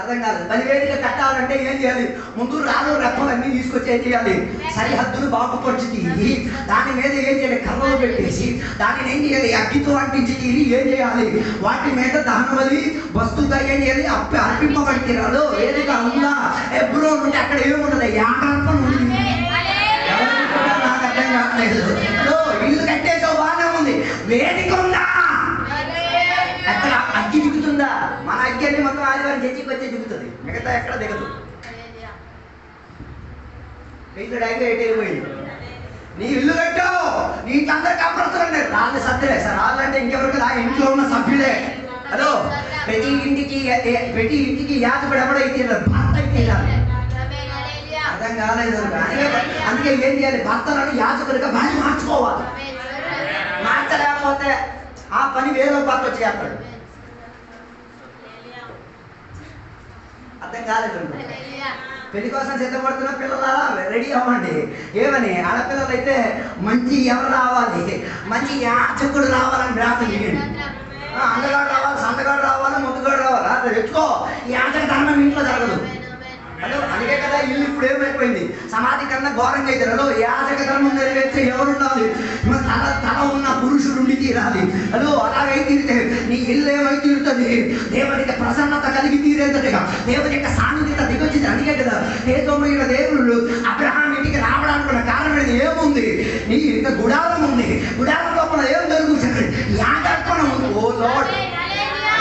అర్థం కాలేదు. బలివేదిక కట్టాలంటే ఏం చేయాలి? ముందు రాళ్ళు రెప్పలన్నీ తీసుకొచ్చి ఏం చేయాలి? సరిహద్దులు బాగుపరిచి తీరి దాని మీద ఏం చేయాలి? కర్రలు పెట్టేసి దానిని ఏం చేయాలి? అగ్గితో అంటించి తీరి ఏం చేయాలి? వాటి మీద దహనబలి వస్తువుగా ఏం చేయాలి? అర్పింపబడి తీరాలు. వేదిక ఉందా? హెబ్రోన్ ఉంటే అక్కడ ఏముండదు? యాగర్పణ ఉంది. నాకు అర్థం కావట్లేదు. ఇల్లు కట్టేసావు, బాగానే ఉంది. వేదిక ఉందా? అక్కడ అగ్గి దిగుతుందా? మన అగ్గి అన్ని మొత్తం ఆదివారం చర్చికి వచ్చే దిగుతుంది, మిగతా ఎక్కడ దిగదు. ఇక్కడ అగ్గి అయిపోయింది. నీ ఇల్లు కట్టావు, నీకు అందరికి అమృతులు రాళ్ళు సత్తులే సార్. రాళ్ళు అంటే ఇంకెవరికి? ఆ ఇంట్లో ఉన్న సభ్యులే. హలో, ప్రతి ఇంటికి యాజకుడు ఎవడైతే భర్త అయితే అర్థం కాలేదు. అందుకే ఏం చేయాలి? భర్తలను యాజకుడిగా బాగా మార్చుకోవాలి. మార్చలేకపోతే ఆ పని వేరే భర్త వచ్చి చేస్తాడు. అర్థం కాలేదు. పెళ్లి కోసం సిద్ధపడుతున్న పిల్లలారా రెడీ అవ్వండి. ఏమని? ఆడపిల్లలు అయితే మంచి ఎవరు రావాలి? మంచి యాచకుడు రావాలని ప్రార్థన చేయండి. అందగాడు రావాలి, సందగాడు రావాలి, ముందుగాడు రావాలి. అట్లా తెచ్చుకో. యాచక ధర్మం ఇంట్లో జరగదు. హలో, అందుకే కదా ఇల్లు ఇప్పుడు ఏమైపోయింది? సమాధి కన్నా ఘోరంగా అయితే. హలో, యాజక ధర్మం నెరవేర్చే ఎవరు ఉండాలి? తల ఉన్న పురుషుడు ఉండి తీరాలి. హలో, అలాగై తీరితే నీ ఇల్లు ఏమై తీరుతుంది? దేవునికి ప్రసన్నత కలిగి తీరేంతటిగా దేవుని యొక్క సాన్నిధ్యత దిగొచ్చింది. అందుకే కదా తేజోమయుల దేవుడు అబ్రహాం ఇంటికి రావడానికి కారణం ఏముంది? నీ ఇంత గుడారం ఉంది. గుడారం లోపల ఏం జరుగుతుంది? యాగర్పణ ఉంది. ఓ లార్డ్,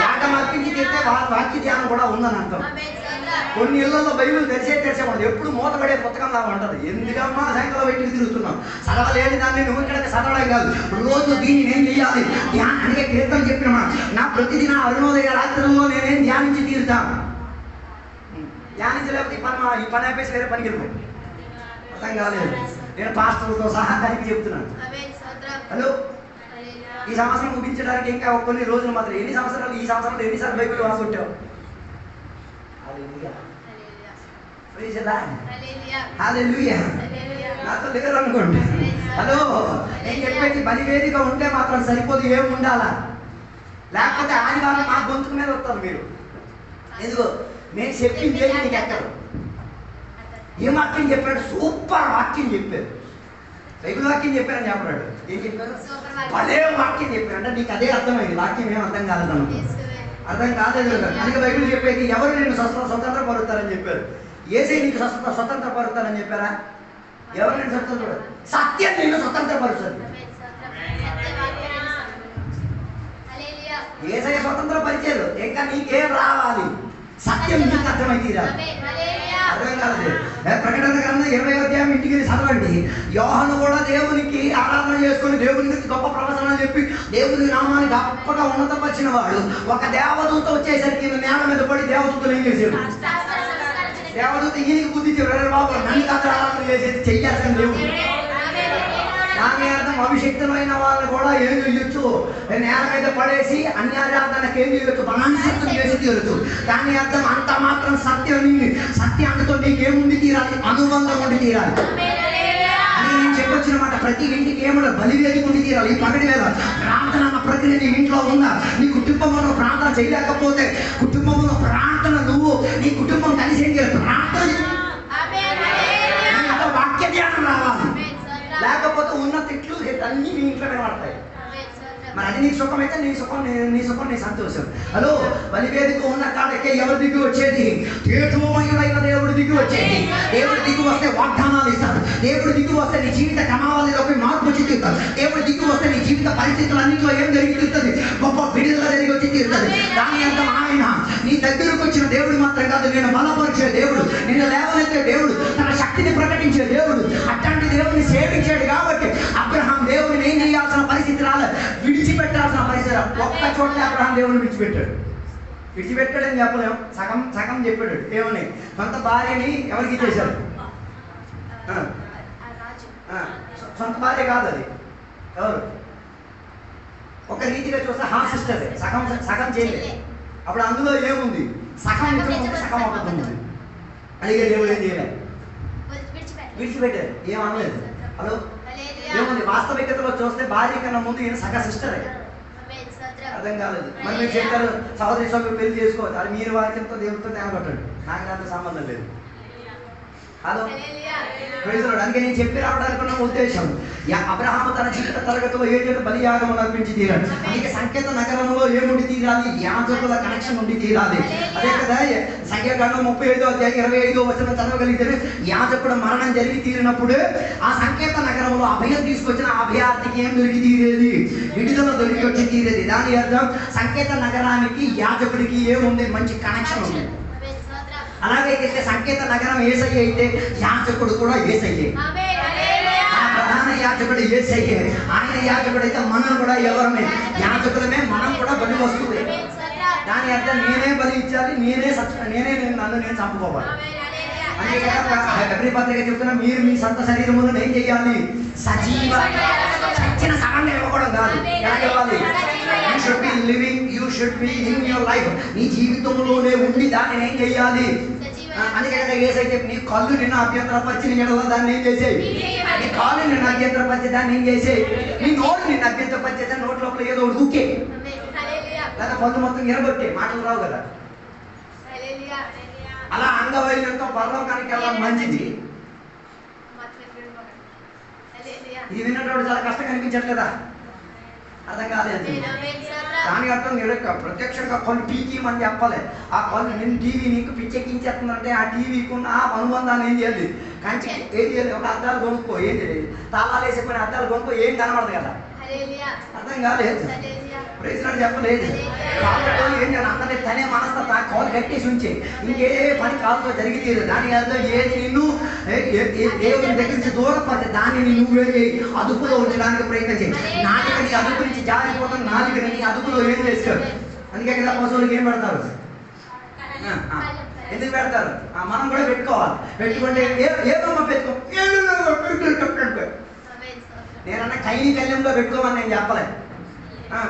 యాగం అర్పించి తీస్తే వాక్య ధ్యానం కూడా ఉందని అర్థం. కొన్ని ఇళ్లలో బైబిల్ తెరిచేవాళ్ళు ఎప్పుడు మూతపడే పుస్తకం లాగా ఉంటుంది. ఎందుకమ్మా సంఖ్యలో పెట్టి తిరుగుతున్నాం? చదవలేని దాన్ని నువ్వు ఇక్కడ చదవడం కాదు, రోజు దీన్ని నేను చేయాలి. అందుకే కీర్తన చెప్పిన నా ప్రతిదిన అరుణోదయ రాత్రుల్లో నేనేం ధ్యానించి తీరుతాను. ధ్యానించలేకపోతే ఈ పని అయిపోయి వేరే పనికి వెళ్ళిపోయి. అర్థం కాలేదు. నేను పాస్టర్లతో సహాయానికి చెప్తున్నాను. హలో, ఈ సంవత్సరం ముగించడానికి ఇంకా కొన్ని రోజులు మాత్రం. ఎన్ని సంవత్సరాలు? ఈ సంవత్సరంలో ఎన్నిసార్లు బైబిల్ వాసుకుంటావు? నాతో లేరు అనుకోండి. హలో, నేను చెప్పేది బలివేదిక ఉంటే మాత్రం సరిపోదు, ఏమి ఉండాలా? లేకపోతే ఆదివారం మా గొంతుకు మీద వస్తారు మీరు. ఎందుకో నేను చెప్పింది ఏది నీకు ఎక్కడు. ఏం వాక్యం చెప్పాడు? సూపర్ వాక్యం చెప్పారు. బైబిల్ వాక్యం చెప్పారని చెప్పాడు. ఏం చెప్పారు? భలే వాక్యం చెప్పారు. అంటే నీకు అదే అర్థమైంది. వాక్యం ఏం అర్థం కాలేదన్న అర్థం కాలేదు. అందుకే బైబిల్ చెప్పేది ఎవరు నేను స్వతంత్ర పరుస్తారని చెప్పారు. యేసయ్య నీకు స్వతంత్ర పరుస్తారని చెప్పారా? ఎవరు నేను స్వతంత్ర? సత్యం నేను స్వతంత్ర పరుస్తుంది. యేసయ్య స్వతంత్ర పరిచయాలు. ఇంకా నీకేం రావాలి? సత్యం నీకు అర్థమైతే అర్థం కాలేదు. ప్రకటన గ్రంథం 20వ అధ్యాయం ఇంటికి వెళ్ళి చదవండి. యోహాను కూడా దేవునికి ఆరాధన చేసుకుని దేవుని గురించి గొప్ప ప్రవచనాలు చెప్పి దేవుని నామాన్ని గొప్పగా ఉన్నతపరిచిన వాడు ఒక దేవదూత వచ్చేసరికి నేల మీద పడి దేవదూతలు ఏం చేశాడు? దేవదూత ఈయనకి బుద్ధి చెప్పారు, బాబు నన్ను కాదు ఆరాధన చేసేది, చెయ్యాల్సిన దేవుడు. దాని అర్థం అభిషక్తులైన వాళ్ళని కూడా ఏం చేయొచ్చు, నేల మీద పడేసి అన్యారాధనకి ఏం చేయొచ్చు, బలాన్సత్వం చేసి తీరచ్చు. దాని అర్థం అంత మాత్రం సత్యం, సత్యానికి నీకేముండి తీరాలి, అనుబంధం ఉండి తీరాలి అని నేను చెప్పొచ్చిన మాట. ప్రతి ఇంటికి ఏమన్నా బలివేది ఉండి తీరాలి. ఈ పగటి వేళ ప్రార్థన అన్న ప్రక్రియ నీ ఇంట్లో ఉందా? నీ కుటుంబంలో ప్రార్థన చేయలేకపోతే కుటుంబంలో ప్రార్థన నువ్వు నీ కుటుంబం కలిసి ఏం చేయాలి? ప్రార్థన వాక్య ధ్యానం రావాలి. లేకపోతే ఉన్న తిట్లు అన్నీ మీ ఇంట్లోనే పడతాయి. మరి అది నీకు సుఖం అయితే నీ సుఖం నీ సంతోషం. హలో, బలివేదిక ఉన్న కాడకే ఎవరు దిగి వచ్చేది? తేజోమయుడైన దేవుడు దిగి వచ్చేది. దేవుడు దిగి వస్తే వాగ్దానాలు ఇస్తాడు. దేవుడు దిగి వస్తే నీ జీవిత క్రమావళిలోకి మార్పు వచ్చి తీరుతాడు. దేవుడు దిగి వస్తే నీ జీవిత పరిస్థితులన్నింటిలో ఏం జరిగి తీరుతుంది? గొప్ప విడుదల జరిగి వచ్చి తీరుతుంది. దాని అర్థం ఆయన నీ దగ్గరకు వచ్చిన దేవుడు మాత్రం కాదు, నేను బలపరిచే దేవుడు, నిన్ను లేవనెత్తే దేవుడు, తన శక్తిని ప్రకటించే దేవుడు. అట్లాంటి దేవుడిని సేవించాడు కాబట్టి అబ్రహాం దేవుడిని ఏం చేయాల్సిన పరిస్థితి రాలేదు, విడిచిపెట్టాల్సిన పరిస్థితి. ఒక్క చోట అబ్రహాం దేవుడిని విడిచిపెట్టాడని చెప్పలేము, సగం చెప్పాడు. ఏమని? సొంత భార్యని ఎవరికి ఇచ్చేశాడు? సొంత భార్య కాదు అది, ఎవరు? ఒక రీతిగా చూస్తే హాఫ్ సిస్టర్, సగం చేయలేదు. అప్పుడు అందులో ఏముంది? సగం ఇక్కడ సగం అబద్ధం ఉంది. అలాగే దేవుడు ఏం చేయలేదు, విడిచిపెట్టారు, ఏమనలేదు. హలో, ఏముంది? వాస్తవికతలో చూస్తే భార్య కన్నా ముందు ఈయన సగ సిస్టరే. అర్థం కాలేదు. మరి మీరు చెప్తారు సహోదరి సభ్యులు పెళ్లి చేసుకోవచ్చు, అది మీరు వాక్యంతో దేవుడితో తేగొట్టాడు, నాకు దాంతో సంబంధం లేదు. హలో, అందుకే నేను చెప్పి రావడానికి ఉన్న ఉద్దేశం, అబ్రహాము తన జీవిత తరగతిలో ఏదైతే బలియాగం అర్పించి తీరాడు. అందుకే సంకేత నగరంలో ఏముండి తీరాలి? యాజకుల కనెక్షన్ ఉండి తీరాలి. అదే కదా సంఖ్యాకాండం 35వ అధ్యాయం 25వ వచనం చదవగలిగితే, యాజకుడు మరణం జరిగి తీరినప్పుడు ఆ సంకేత నగరంలో అభయం తీసుకొచ్చిన అభయార్థికి ఏం దొరికి తీరేది? విడుదల దొరికి వచ్చి తీరేది. దాని అర్థం సంకేత నగరానికి యాజకుడికి ఏముంది? మంచి కనెక్షన్ ఉంది. అలాగైతే సంకేత నగరం యేసయ్య అయితే యాజకుడు కూడా యేసయ్యే. ప్రధాన యాజకుడు యేసయ్యే. ఆయన యాజకుడు అయితే మనం కూడా ఎవరమే యాజకులమే, మనం కూడా బలి వస్తుంది. దాని అర్థం నేనే బలి ఇచ్చాలి, నన్ను నేను చంపుకోవాలి. అందుకే ఎబ్రీ పత్రిక చెప్తున్నా, మీరు మీ సొంత శరీరములను ఏం చేయాలి? సజీవ, చచ్చిన సగంగా ఇవ్వకూడదు కాదు, ఎలా ఇవ్వాలి? You should be living, you should be in your life. నీ జీవితంలోనే ఉండి దాన్ని ఏం చేయాలి? అందుకే కదా యేసయ్య నీ కళ్ళు నిన్ను అభ్యంతరపరిచి నీ ఎడల దాన్ని ఏం చేసేయి? నీ కాళ్ళు నిన్ను అభ్యంతరపరిచి దాన్ని ఏం చేసేయి? నీ నోరు నిన్ను అభ్యంతరపరిచేది, నోటి లోపల ఏదో ఒకటి దుక్కే, లేదా పొద్దు మొత్తం ఎరగొట్టే, మాటలు రావు కదా. అలా అంగవైద్యంతో పరలోకానికి వెళ్ళడం మంచిది. ఇది విన్నటువంటి చాలా కష్టంగా అనిపించట్లేదా? అర్థం కాలేదు. దాని అర్థం మీరు ప్రత్యక్షంగా కళ్ళు పీకిమని చెప్పాలి. ఆ కళ్ళు నేను టీవీ నీకు పిచ్చెక్కించేస్తుందంటే ఆ టీవీకి ఉన్న ఆ అనుబంధాన్ని ఏం చేయాలి? కంచి ఏం చేయాలి? ఒక అద్దాలు కొనుక్కో, ఏం చేయాలి? తాళాలు వేసుకుని అద్దాలు కొనుక్కో, ఏం కనబడదు కదా. అర్థం కాలేదు. ప్రైజ్లార్డ్ చెప్పలేదు. కాళ్ళతో ఏం చేయాలి? అందరినీ తనే మనస్తత్వం ఆ కాలు కట్టేసి ఉంచే, ఇంకే పని కాలుతో జరిగి తీరు. దాని అర్థం ఏది నిన్ను దేవుని దగ్గర నుంచి దూరపడితే దానిని నువ్వే అదుపులో ఉంచడానికి ప్రయత్నం చేయి. నాలుక నీ అదుపు నుంచి జారిపోతాను, నాలుక నీ అదుపులో ఏం చేస్తారు? అందుకే కదా పశువులకి ఏం పెడతారు? ఎందుకు పెడతారు? మనం కూడా పెట్టుకోవాలి. పెట్టుకుంటే ఏమమ్మా పెట్టుకో, నేనన్నా కైని కళ్యంలో పెట్టుకోమని నేను చెప్పలేదు.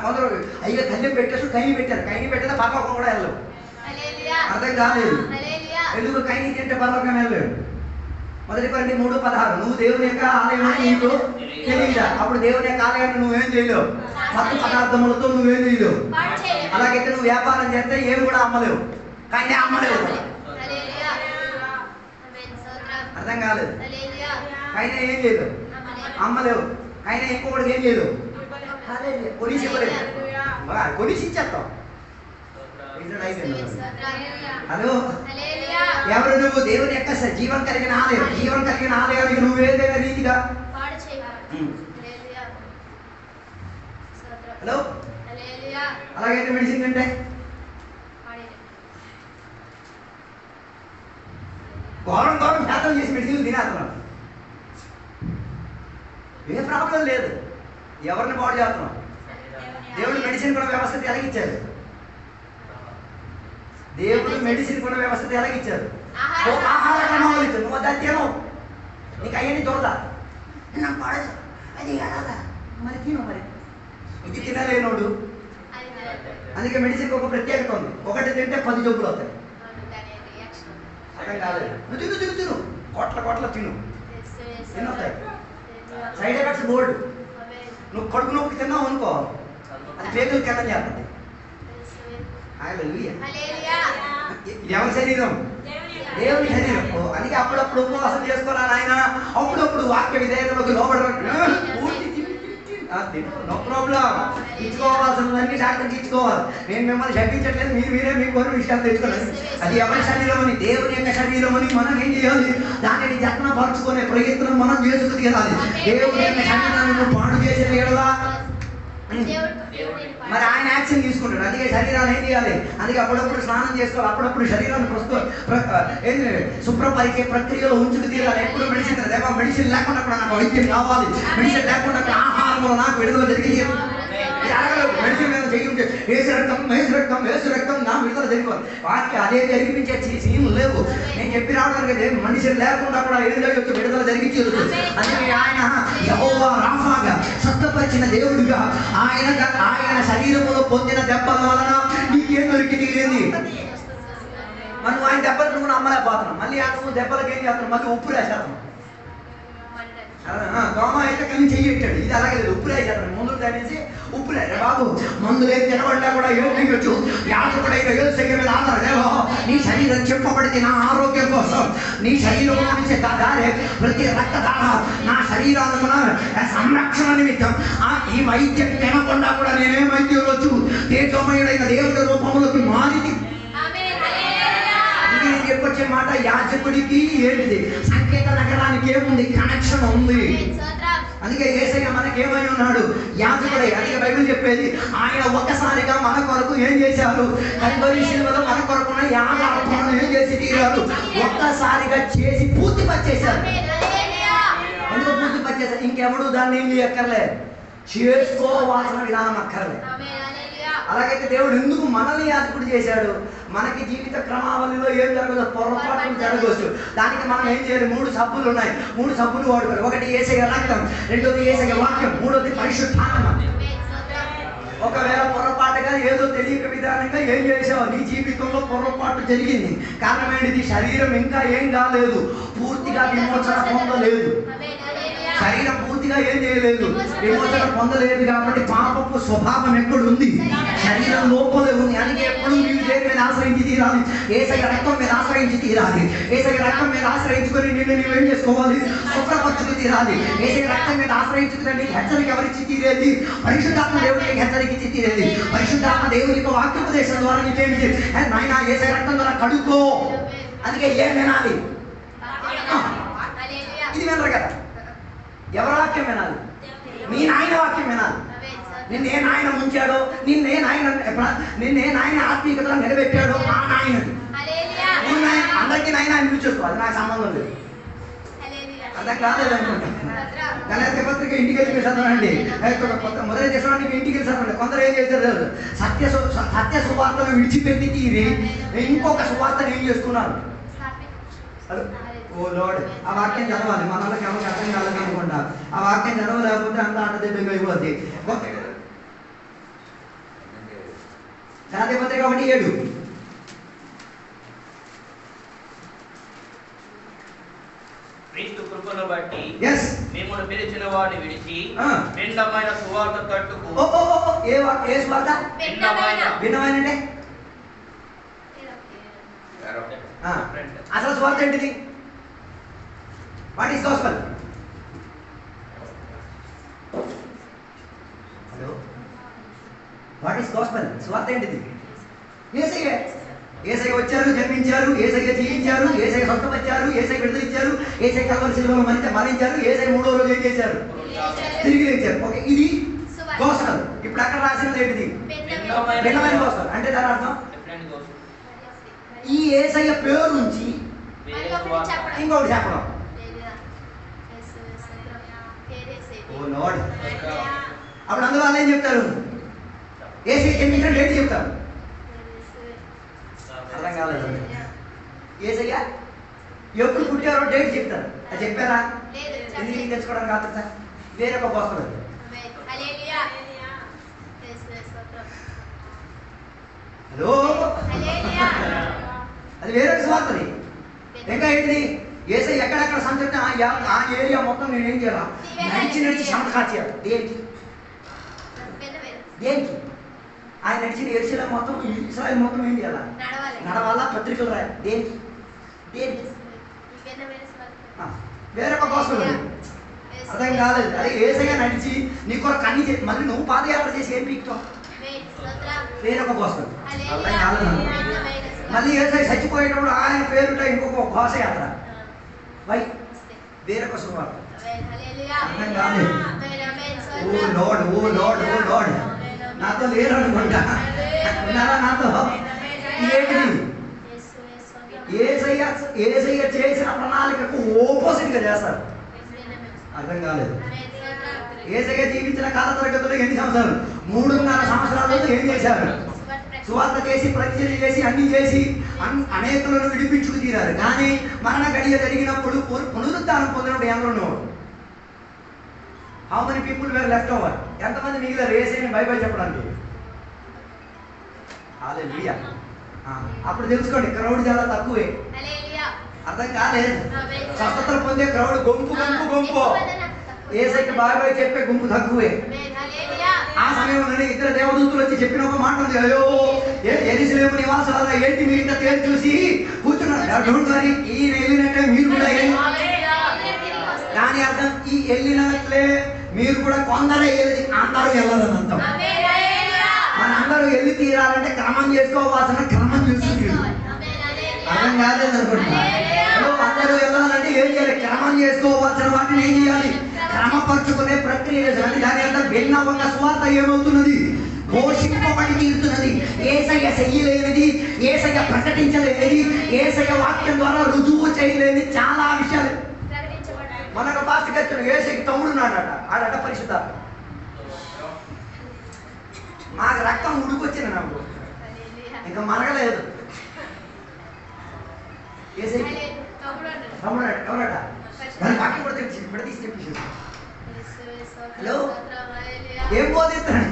కొందరు అయ్యో కళ్యం పెట్టేసి కైని పెట్టారు, కైని పెట్టినా పర్లోకం కూడా వెళ్ళవు. అర్థం కాలేదు. ఎందుకు కైని తింటే పర్లోకం వెళ్ళలేడు? మొదటి కొరింథీ 3:16 నువ్వు దేవుని యొక్క ఆలయం నీకు తెలియదా? అప్పుడు దేవుని యొక్క ఆలయాన్ని నువ్వేం చేయలేవు, మత్తు పదార్థములతో నువ్వేం చేయలేవు. అలాగైతే నువ్వు వ్యాపారం చేస్తే ఏం కూడా అమ్మలేవు, కానీ అమ్మలేవు. అర్థం కాలేదు. అయినా ఏం చేయలేవు, అమ్మలేవు. అయినా ఇంకొకటి ఏం చేయలేవు, కొనిసి ఇవ్వలేదు. కొనిసి ఇచ్చేస్తావు. హలో, ఎవరు నువ్వు? దేవుని యొక్క జీవం కలిగిన ఆలయం. జీవం కలిగిన ఆలయానికి నువ్వేదైనా రీతిగా హలో, అలాగైతే మెడిసిన్ అంటే ఘోరం శాతం చేసి మెడిసిన్లు తినేస్తున్నాం. ఏ ప్రాబ్లం లేదు. ఎవరిని బాగు చేస్తున్నాం? దేవుడు మెడిసిన్ కూడా వ్యవస్థ ఎలాగిచ్చారు? దేవుడు మెడిసిన్ కూడా వ్యవస్థ ఎలాగిచ్చారు? ఆహార క్రమాలు ఇచ్చారు. నువ్వు దాన్ని తినవు, నీకు అయ్యని దొరదా, నాకు పడదు, అది ఎలాగా మరి తిను. మరి ఇది తినలేనోడు. అందుకే మెడిసిన్కి ఒక ప్రత్యేకత ఉంది. ఒకటి తింటే 10 జబ్బులు అవుతాయి. అర్థం కాలేదు. నువ్వు తిను తిను తిను, కోట్ల తిను, ఎన్ని అవుతాయి? సైడ్ ఎఫెక్ట్స్ బోల్డ్. నువ్వు కడుపు నొప్పి తిన్నావు అనుకో, అది పేదలు కెళ్ళని చేస్తుంది. ఎవరి శరీరం? దేవుని శరీరం. అందుకే అప్పుడప్పుడు ఉపవాసం చేసుకోవాలి ఆయన. అప్పుడప్పుడు వాక్య విధేయతలకు నో ప్రాబ్లం. ఇచ్చుకోవాల్సినవన్నీ డాక్టర్కి ఇచ్చుకోవాలి. నేను మిమ్మల్ని శపించట్లేదు, మీరే మీ కొన్ని విషయాలు తెలుసుకోలేదు. అది ఎవరి శరీరం అని? దేవుని యొక్క శరీరం అని. మనం ఏం చేయాలి? దానిని జత్నపరుచుకునే ప్రయత్నం మనం చేసుకు తీరాలి. దేవుని యొక్క శరీరాన్ని పాడు చేసిన ఎడలా మరి ఆయన యాక్షన్ తీసుకుంటాడు. అందుకే శరీరాన్ని ఏం చేయాలి? అందుకే అప్పుడప్పుడు స్నానం చేసుకోవాలి. అప్పుడప్పుడు శరీరాన్ని శుభ్రపరిచే ప్రక్రియలో ఉంచుకు తీరాలి. ఎప్పుడు మెడిసిన్ మెడిసిన్ లేకుండా కూడా నాకు వైద్యం కావాలి, మెడిసిన్ లేకుండా ఆహారంలో నాకు విడుదల జరిగి మెడిసిన్ మీద చేయించే వేసి రక్తం నా విడుదల జరిగిపోవాలి. వాటికి అదే జరిపించే సీన్లు లేవు. నేను చెప్పి రావడానికి కదా, మనిషిని లేకుండా కూడా ఏదో విడుదల జరిగించి. అందుకే ఆయన యెహోవా రాఫాగా స్వస్థపరిచిన దేవుడిగా ఆయన శరీరంలో పొందిన దెబ్బల వలన నీకేం దొరికి తీరింది? మనం ఆయన దెబ్బలు కూడా అమ్మలేకపోతున్నాం. మళ్ళీ ఆయన దెబ్బలకి ఏం చేస్తున్నాం? మళ్ళీ ఉప్పు రాసేస్తున్నాం. దోమ అయితే కానీ చెయ్యట్టాడు. ఇది అలాగే లేదు, ఉప్పు రాసేస్తాడు. మందులు తనేసి ఉప్పు రాశాడు. బాబు మందులు ఏం తినబడ్డా కూడా ఏం చేయొచ్చు. యాచకుడైన యేసయ్య మీద ఆధారదేవో నీ శరీరం చెప్పబడితే నా ఆరోగ్యం కోసం, నీ శరీరం నుంచి దారే ప్రతి రక్తదాన నా శరీరానికి సంరక్షణ నిమిత్తం ఈ వైద్యం తినకుండా కూడా నేనేమైతే రోజు తేజోమయుడైన దేవుడి రూపంలోకి మారింది. నేను చెప్పొచ్చే మాట, యాజకుడికి ఏంటిది? సంకేత నగరానికి ఏముంది? కనెక్షన్ ఉంది. అందుకే యేసయ్య మనకేమై ఉన్నాడు? యాజకుడే. అందుకే బైబిల్ చెప్పేది ఆయన ఒక్కసారిగా మన కొరకు ఏం చేశారు? కల్వరి శిలువలో మన కొరకున్న యాగాలను ఏం చేసి తీరారు? ఒక్కసారిగా చేసి పూర్తి పచ్చేశారు. ఎందుకు పూర్తి పచ్చేశారు? ఇంకెవడు దాన్ని ఏం చేయక్కర్లే, చేసుకోవాల్సిన విధానం అక్కర్లే. అలాగైతే దేవుడు ఎందుకు మనల్ని యాజకుడు చేశాడు? మనకి జీవిత క్రమావళిలో ఏం జరగదు, పొరపాట్లు జరగవచ్చు. దానికి మనం ఏం చేయాలి? 3 సబ్బులు ఉన్నాయి. 3 సబ్బులు వాడుకోవాలి. ఒకటి యేసయ్య రక్తం, రెండోది యేసయ్య వాక్యం, మూడోది పరిశుద్ధాత్మ. ఒకవేళ పొరపాటుగా ఏదో తెలియక విధానంగా ఏం చేసావు? నీ జీవితంలో పొరపాటు జరిగింది. కారణం ఏంటిది? శరీరం ఇంకా ఏం కాలేదు, పూర్తిగా విమోచన పొందలేదు. శరీరం పూర్తిగా ఏం చేయలేదు, విమోచన పొందలేదు. కాబట్టి పాపపు స్వభావం ఎక్కడుంది? శరీరం లోపలే ఉంది. అందుకే ఎప్పుడు నీవు దేని మీద ఆశ్రయించి తీరాలి? యేసయ్య రక్తం మీద ఆశ్రయించి తీరాలి. యేసయ్య రక్తం మీద ఆశ్రయించుకొని నిన్ను నీవేం చేసుకోవాలి? శుభ్రపరచుకు తీరాలి. యేసయ్య రక్తం మీద ఆశ్రయించుకుని నీకు హెచ్చరిక ఎవరిచ్చి తీరేది? పరిశుద్ధాత్మ దేవుడికి హెచ్చరిక ఇచ్చి తీరేది. పరిశుద్ధాత్మ దేవుని యొక్క వాక్యోపదేశం ద్వారా నీకేమిటి? నాయనా యేసయ్య రక్తం ద్వారా కడుక్కో. అందుకే ఏం వినాలి? ఇది వినరు కదా. ఎవరి వాక్యం వినాలి? నీ నాయన వాక్యం వినాలి. నిన్నే నాయన ముంచాడో, నిన్నే నాయన ఆత్మీయతలో నిలబెట్టాడో ఆ నాయనది. అందరికీ నాయన అని చూసుకోవాలి, నాకు సంబంధం లేదు. అర్థం కాలేదు అనుకుంటా. గలాతీ పత్రిక ఇంటికి వెళ్ళి చదవండి. మొదటి చేసడానికి ఇంటికి వెళ్ళి చదవండి. కొందరు ఏం చేశారు? సత్య సువార్తను విడిచిపెట్టి తీరి ఇంకొక సువార్తను ఏం చేసుకున్నారు? ఓ లోడ్, ఆ వాక్యం చదవాలి. మన వాళ్ళకి ఎవరికి అర్థం కాలేదు అనుకుంటా. ఆ వాక్యం చదవలేకపోతే అంత అడ్డదిడ్డంగా అయిపోద్ది. గలాతీ పత్రిక 1:7. క్రీస్తు కృపను బట్టి మిమ్మల్ని పిలిచిన వాడిని విడిచి భిన్నమైన సువార్త తట్టుకు. ఏ సువార్త? భిన్నమైన అంటే అసలు సువార్త ఏంటిది? What is gospel? Hello, what is gospel? సువార్త ఏంటిది? యేసయ్య. యేసయ్య వచ్చారు, జన్మించారు, యేసయ్య జీవించారు, యేసయ్య స్వస్థపరిచారు, యేసయ్య విడుదల ఇచ్చారు, యేసయ్య కల్వరి శిలువలో మరించారు, యేసయ్య 3వ రోజు ఏం చేశారు? తిరిగి లేచారు. ఓకే, ఇది గాస్పెల్. ఇప్పుడు అక్కడ రాసినది ఏంటిది? భిన్నమైన గాస్పెల్. అంటే దాని అర్థం ఈ యేసయ్య పేరు నుంచి ఇంకొకటి చెప్పడం. ఓ లార్డ్. అప్పుడు అందులో వాళ్ళు ఏం చెప్తారు? ఏసీ చెప్పించిన డేట్ చెప్తారు. అర్థం కాలేదు. ఏసయ్య ఎప్పుడు పుట్టారో డేట్ చెప్తారు. అది చెప్పారా? ఎందుకు తెచ్చుకోవడానికి కాదు సార్, వేరొక పోస్తారు. హలో, అది వేరొక స్వార్థది. ఇంకా ఏంటిది? ఏసై ఎక్కడెక్కడ సంచరిస్తే ఆ ఏరియా మొత్తం నేను ఏం చేయాలా? నడిచి చెమట కాచేయాలి. దేనికి? దేనికి? ఆయన నడిచిన ఎరుసలేం మొత్తం, ఇశ్రాయేలు మొత్తం ఏం చేయాలా? నడవాలా, పత్రికలు రాయాలి. దేనికి? దేనికి? వేరొక కోసం. అర్థం కాలేదు. అదే ఏసయ్య నడిచి నీ కొరకు అన్ని చేసి మళ్ళీ నువ్వు పాదయాత్ర చేసి ఏం పీకుతావు? వేరొక కోసం. అర్థం కాలేదు. మళ్ళీ ఏసయ్య చచ్చిపోయేటప్పుడు ఆయన పేరుట ఇంకొక ఘోషయాత్ర. వై? వేరొక సువార్త. అర్థం కాలేదు. ఓ లార్డ్, ఓ లార్డ్, ఓ లార్డ్. నాతో లేరు అనుకుంటా. ఉన్నారా నాతో? ఏంటిది? ఏసయ్య చేసిన ప్రణాళికకు ఓపోజిట్గా చేస్తారు. అర్థం కాలేదు. ఏసయ్య జీవించిన కాల తరగతిలో ఎన్ని సంవత్సరాలు? 3.5 సంవత్సరాలలో ఏం చేశారు? సువార్త చేసి, పరిచర్య చేసి, అన్ని చేసి అనేకులను విడిపించుకు తీరారు. కానీ మరణ గడియ జరిగినప్పుడు, పునరుద్ధానం పొందినప్పుడు ఎవరు ఉన్నవాడు? How many people were left over? ఎంతమంది మిగిలారు ఏసయ్యని బై బై చెప్పడానికి? హల్లెలూయా. అప్పుడు తెలుసుకోండి, క్రౌడ్ చాలా తక్కువే. అర్థం కాలేదు. స్వస్థతలు పొందే క్రౌడ్ గుంపు గుంపు గుంపు, ఏసైకి బాగా చెప్పే గుంపు తక్కువే. ఆ సమయంలో ఇద్దరు దేవదూతులు వచ్చి చెప్పిన ఒక మాట ఉంది, అయ్యో యెరూషలేము నివాసాల ఏంటి మీరు ఇంత తేరు చూసి కూర్చున్నారు? డోంట్ వరీ, ఈయన వెళ్ళినట్టే మీరు కూడా దాని అర్థం ఈ వెళ్ళినట్లే మీరు కూడా కొందరే వెళ్ళి అందరూ వెళ్ళాలని అర్థం. మనందరూ వెళ్ళి తీరాలంటే క్రమం చేసుకోవాల్సిన క్రమం చేసుకుంటారు. అర్థం కాలేదు అనుకుంటున్నా. అందరూ వెళ్ళాలంటే ఏం చేయాలి? క్రమం చేసుకోవాల్సిన వాటిని ఏం చేయాలి? క్రమపరుచుకునే ప్రక్రియ చేయాలి. దాని అంతా భిన్న ఒక స్వార్థ ఏమవుతున్నది? పోషింపబడి తీరుతున్నది. ఏసయ్య చెయ్యలేనిది, ఏసయ్య ప్రకటించలేనిది, ఏసయ్య వాక్యం ద్వారా రుజువు చేయలేని చాలా విషయాలు. మనకు పాస్ట్ గచ్చాడు, ఏసయ్యకి తమ్ముడు ఉన్నాడట, ఆడట పరిశుద్ధాత్మ. మాకు రక్తం ఉడికొచ్చింది, నాకు ఇంకా మనగలేదు. తమ్ముడు ఎవరట? దాని వాక్యం కూడా తెలిసి ఇప్పుడు తీసి చెప్పేసి. హలో, ఏం బోధిస్తాడు?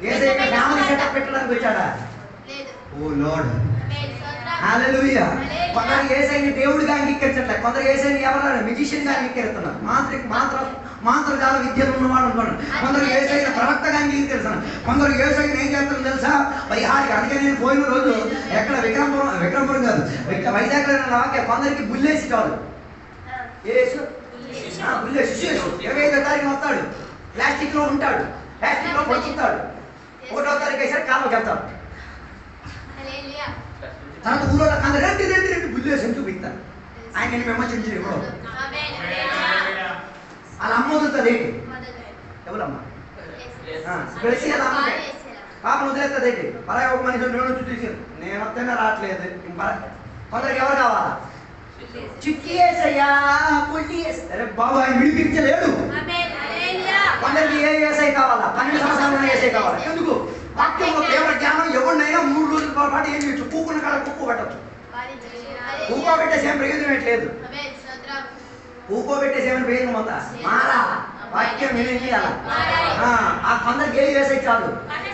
ఏసయ్య ఫ్యామిలీ సెటప్ పెట్టడానికి వచ్చాడా? ఓ లార్డ్, హల్లెలూయా. కొందరు ఏసయ్యని దేవుడిగా అంగీకరించట్లేదు, కొందరు ఏసయ్యని ఎవరైనా మ్యూజిషియన్ గా అంగీకరిస్తున్నారు, మాంత్రజాల విద్యలు ఉన్నవాడు అనుకోండి. కొందరు ఏసయ్యని ప్రవక్తగా అంగీకరిస్తున్నారు, కొందరు ఏసయ్యని ఏం చేస్తారో తెలుసా? వైహారికి. అందుకే నేను పోయిన రోజు ఎక్కడ విక్రమపురం కాదు, వైజాగ్లో వాక్య కొందరికి బుల్లేసి కాదు, ఏసు బుల్లేసి 25వ తారీఖున వస్తాడు, ప్లాస్టిక్ లో ఉంటాడు, ప్లాస్టిక్ లో పడుతుంటాడు, 1వ తారీఖు వేసాడు కాలువకి వెళ్తాడు. తర్వాత ఊళ్ళో అందరూ రెండు రెండు రెండు బుల్లేసి అని చూపిస్తారు. ఆయన నేను విమర్శించు ఎవరో అలా అమ్మ వదులుతుంది. ఏంటి ఎవరమ్మా? అమ్మ పాపను వదిలేస్తుంది. ఏంటి పరాయి ఒక మనిషి నేను చూసాను, నేను వస్తేనే రావట్లేదు. కొందరికి ఎవరు కావాలా? చిక్కి వేసయ్యా, పుల్లి అరే బాబు ఆయన విడిపించలేడు. కొందరికి ఏ వేసై కావాలా? 12 సంవత్సరాలు వేసై కావాలా? ఎందుకు? వాక్యంలో కేవల జ్ఞానం ఎవరినైనా 3 రోజుల పాటు ఏం చేయొచ్చు? కూకున్న కాడ కుక్కు పెట్టచ్చు. కూకోబెట్టేసి ఏం ప్రయోజనం లేదు. కూకోబెట్టేసి ఏమైనా ప్రయోజనం ఉందా? మారా వాక్యం వినేది అలా. ఆ కొందరికి ఏ వేసై చాలు,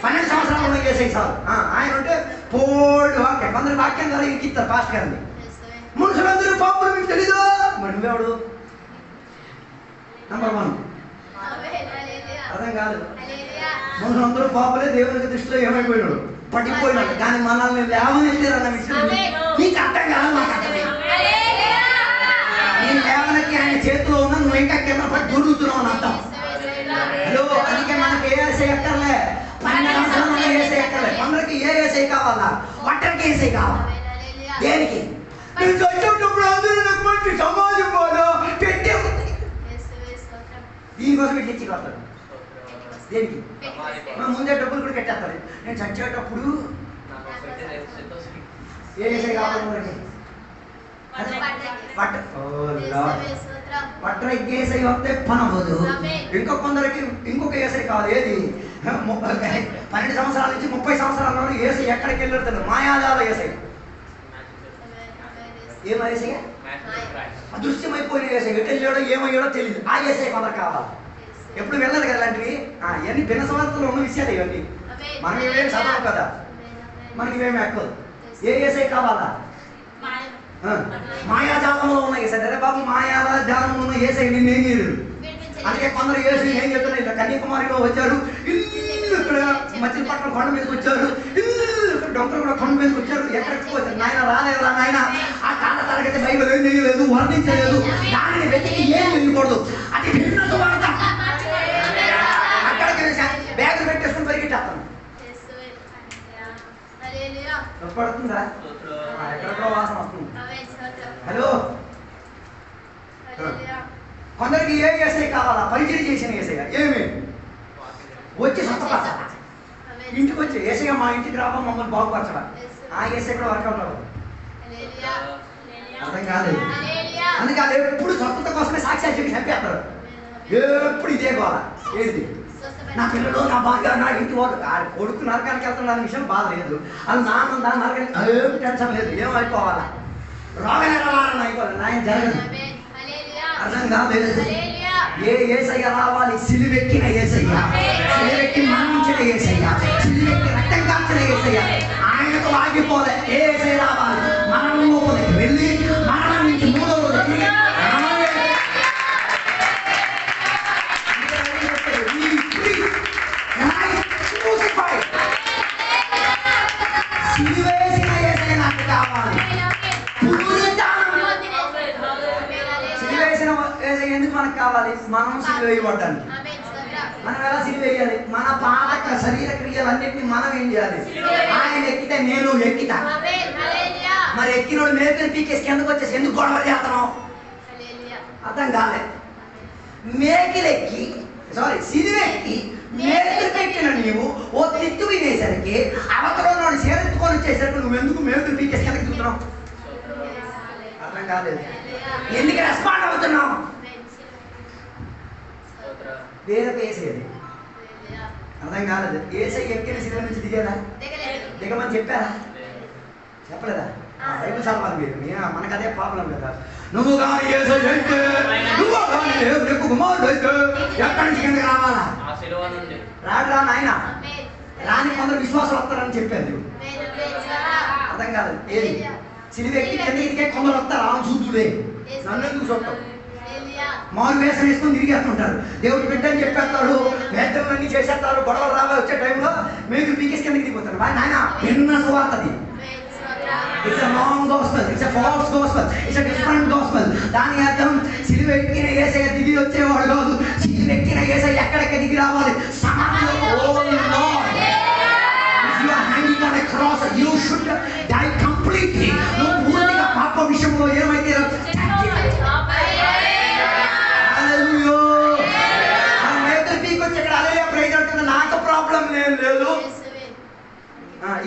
12 సంవత్సరాలు వేసై చాలు. ఆయన ఉంటే పోల్డ్ వాక్యం, కొందరు వాక్యం ద్వారా ఇస్తారు పాస్ట్ గారిని. మనుషులందరూ పాపలు మీకు తెలీదు. మరి నువ్వెవడు? నంబర్ 1. అర్థం కాదు. మనుషులందరూ పాపలే, దేవునికి దృష్టిలో ఏమైపోయినాడు? పట్టిపోయినాడు. కానీ మనల్ని లేవనెత్తారు అన్న విషయం నీకు అర్థం కాదు, నాకు అర్థమే. నేను లేవనెత్తి ఆయన చేతిలో ఉన్నా, నువ్వు ఇంకా కింద పట్టి దొరుకుతున్నావు అని అర్థం. హలో, అందుకే మనకి ఏ ఏసై ఎక్కర్లే, 12 సంవత్సరాలు ఏసై ఎక్కర్లే. కొందరికి ఏ ఏసై కావాలా? ఒంటరికి ఏసై కావాలా? దేనికి? చచ్చినప్పుడు అందరూ నాకు మంచి సమాజం పోదా పెట్టే దీనికోసం ఇట్లా ఇచ్చి వస్తాడు. దేనికి? ముందే డబ్బులు కూడా పెట్టేస్తారు. నేను చచ్చేటప్పుడు ఏ ఏసై కావాలి? మనకి పట్రైకి ఏసై వస్తే పని అవ్వదు. కొందరికి ఇంకొక ఏసై కాదు. ఏది 12 సంవత్సరాల నుంచి 30 సంవత్సరాల ఏసై ఎక్కడికి వెళ్ళారు? మాయాజాల ఏసై. ఏమో ఏసై అదృశ్యమైపోయిన ఏసై. ఎటు వెళ్ళాడో ఏమయ్యాడో తెలియదు. ఆ ఏసై కొందరు కావాలి. ఎప్పుడు వెళ్ళదు కదా ఇలాంటివి. ఇవన్నీ భిన్న సంవత్సరంలో ఉన్న విషయాలు ఇవన్నీ. మనం ఇవేమి చదవవు కదా, మనకి ఇవేమి ఎక్కువ. ఏ ఏసై కావాలా? మాయాజాలంలో ఉన్న ఏసై. అరే బాబు, మాయాజాలంలో ఉన్న ఏసై నిన్ను ఏం చేయలేదు. అందుకే కొందరు ఏసై ఏం చెప్తున్నారు? ఇలా కన్యాకుమారిలో వచ్చారు, ఇక్కడ మచిలీపట్నం కొండ మీదకి వచ్చారు, డొంకలు కూడా కొండ మీదకి వచ్చారు. ఎక్కడికి వచ్చారు? నాయన రాలేదురా నాయన. ఆ కాల తరగతి బైబిల్ ఏం చేయలేదు, వర్ణించలేదు. దానిని వెతికి ఏం చేయకూడదు. అది భిన్నత వార్త. అక్కడికి బ్యాగులు పెట్టేసుకుని పరిగెట్టేస్తాను. పడుతుందా? ఎక్కడెక్కడో వాసన వస్తుంది. హలో, కొందరికి ఏ ఏసై కావాలా? పరిచయం చేసిన ఏసయ్య. ఏమి వచ్చి సొంతపరచాలి. ఇంటికి వచ్చి ఏసయ్య మా ఇంటికి రావా, మమ్మల్ని బాగుపరచడా. ఆ ఏసై కూడా వర్కౌట్ అవ్వదు. అర్థం కాలేదు. అందుకే అది ఎప్పుడు స్వస్థత కోసమే సాక్ష్యాలు చెప్పి చంపేస్తారు. ఎప్పుడు ఇదే గోల. ఏంటి? నా పిల్లలు, నా భార్య, నా ఇంటి వాడు, కొడుకు నరకానికి వెళ్తున్న విషయం బాధ లేదు. అది నాన్న దాని నరకానికి ఏమి టెన్షన్ లేదు. ఏమైపోవాలా? రోగ నివారణ అయిపోవాలి. నాయన జరగదు. అర్థం కాలేదు. ఏ ఏసయ్య రావాలి? సిలువెక్కిన ఏసయ్య, సిలువెక్కి మరణించిన ఏసయ్య, సిలువెక్కి రక్తం కాల్చిన ఏసయ్య. ఆయనకు ఆగిపోలే. ఏ ఏసయ్య రావాలి? మరణంలోకి వెళ్ళి మరణం నుంచి 3వ రోజుకి సిలువేసిన ఏసయ్య నాకు కావాలి. సిలువేసిన ఏసయ్య ఎందుకు మనకు కావాలి? మనం సిలువేయబడ్డానికి. మనం ఎలా సిలువేయాలి? మన పాలక శరీర క్రియలన్నింటినీ మనం ఏం చేయాలి? ఆయన ఎక్కితే నేను ఎక్కితా. మరి ఎక్కినోడు మేకలు పీకేసి ఎందుకు వచ్చేసి ఎందుకు గొడవ చేస్తున్నావు? అర్థం కాలే. మేకలెక్కి సిలువెక్కి మేకలు పెట్టిన నీవు ఓ తిట్టు వినేసరికి అవతల చేరెత్తుకొని వచ్చేసరికి నువ్వు ఎందుకు మేకలు పీకేసి ఎందుకు తిరుగుతున్నావు? అర్థం కాలేదు. ఎందుకు రెస్పాండ్ అవుతున్నావు? వేరే ఏసేది. అర్థం కాలేదు. ఏసై ఎక్కిన సిలువ నుంచి దిగేదా? దిగమని చెప్పారా? చెప్పలేదా? బైబిల్ చదవాలి మీరు. మనకు అదే ప్రాబ్లం కదా. నువ్వు కానీ ఏసై అయితే, నువ్వు కానీ రేపు కుమారుడు అయితే ఎక్కడి నుంచి కిందకి రావాలా? రాడు రా నాయన. రాని కొందరు విశ్వాసం వస్తారని చెప్పారు. అర్థం కాదు. ఏది? సిలువ ఎక్కి కిందకి కొందరు వస్తారు. ఆ చూతుడే నన్ను ఎందుకు చూస్తావు? మారు వేసం వేసుకొని తిరిగేస్తుంటారు. దేవుడు బిడ్డని చెప్పేస్తాడు, వేదనన్నీ చేసేస్తారు. గొడవలు రావాలి వచ్చే టైంలో మీకు పీకేసి కిందకి దిగిపోతారు. నాయన భిన్న సువార్తది. It's a wrong gospel. It's a false gospel. It's a different gospel. దాని అర్థం సిలువ ఎక్కిన యేసయ్య దిగి వచ్చేవాడు కాదు. సిలువ ఎక్కిన యేసయ్య ఎక్కడికి దిగి రావాలి? సమాధిలో. Oh Lord, if you are hanging on a cross, you should die completely. నువ్వు పూర్తిగా పాప విషయంలో ఏమైతే నాకు ప్రాబ్లం ఏం లేదు.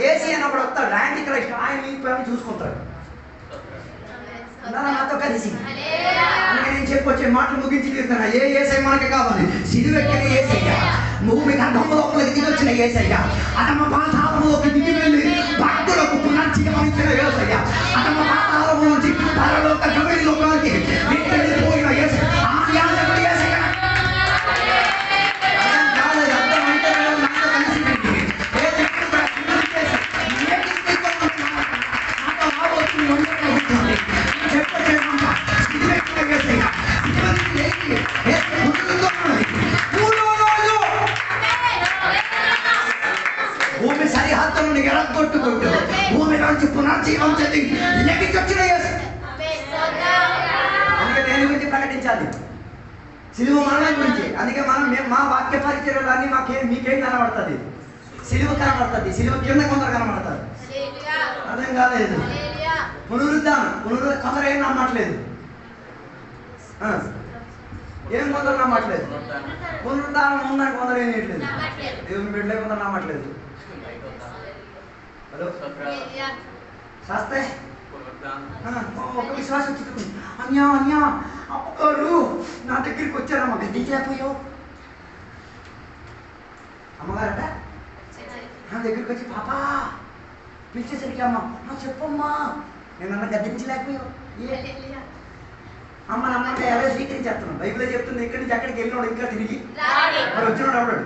ఏసీ అన్నప్పుడు వస్తాడు యాంటీ క్రైస్ట్. ఆయన మీ పని చూసుకుంటాడు నాతో కలిసి. అందుకే నేను చెప్పొచ్చే మాటలు ముగించి తీరుతున్నా. ఏ ఏసై మనకి కావాలి? సిలువెక్కిన యేసయ్య, భూమి గర్భంలోకి దిగి వచ్చిన యేసయ్య, అతమ పాతాళంలోకి దిగి వెళ్ళి భక్తులకు పునర్జీవమిచ్చిన యేసయ్య, అతమ పాతాళం నుంచి పరలోక గవిలోకి వెళ్ళిపోయిన యేసయ్య. ఆ యాజకుడు యేసయ్య. భూమి సరిహద్దులను ఎరగొట్టుకుంటూ భూమి నుంచి పునర్జీవం చెంది లెక్కించొచ్చిన యేసు. అందుకే దేని గురించి ప్రకటించాలి? సిలువ మరణం గురించి. అందుకే మా వాక్య పరిచర్యలు అన్ని మీకేం కనబడుతుంది? సిలువ కనబడుతుంది. సిలువ కింద కొందరు కనబడతారు. అర్థం కాలేదు. పునరుద్ధానం కొందరు ఏం నమ్మట్లేదు. ఏం కొందరు నమ్మట్లేదు. పునరుద్ధానం ఉందని కొందరు ఏం చేయట్లేదు. దేవుని బిడ్డలే కొందరు నమ్మట్లేదు. హలో, శాస్త్రే ఒక విశ్వాసం చిక్కుకుంది. అన్యా అన్యా అమ్మగారు నా దగ్గరికి వచ్చారమ్మ, గద్దించలేకపోయావు. అమ్మగారట నా దగ్గరికి వచ్చి పాపా పిలిచేసరికి అమ్మ చెప్పమ్మా, నేను గద్దించలేకపోయావు. అమ్మ నమ్మంటే ఎలా స్వీకరించేస్తున్నాం? బైబిల్లో చెప్తుంది ఇక్కడి నుంచి అక్కడికి వెళ్ళినాడు ఇంకా తిరిగి మరి వచ్చినాడు అవడాడు.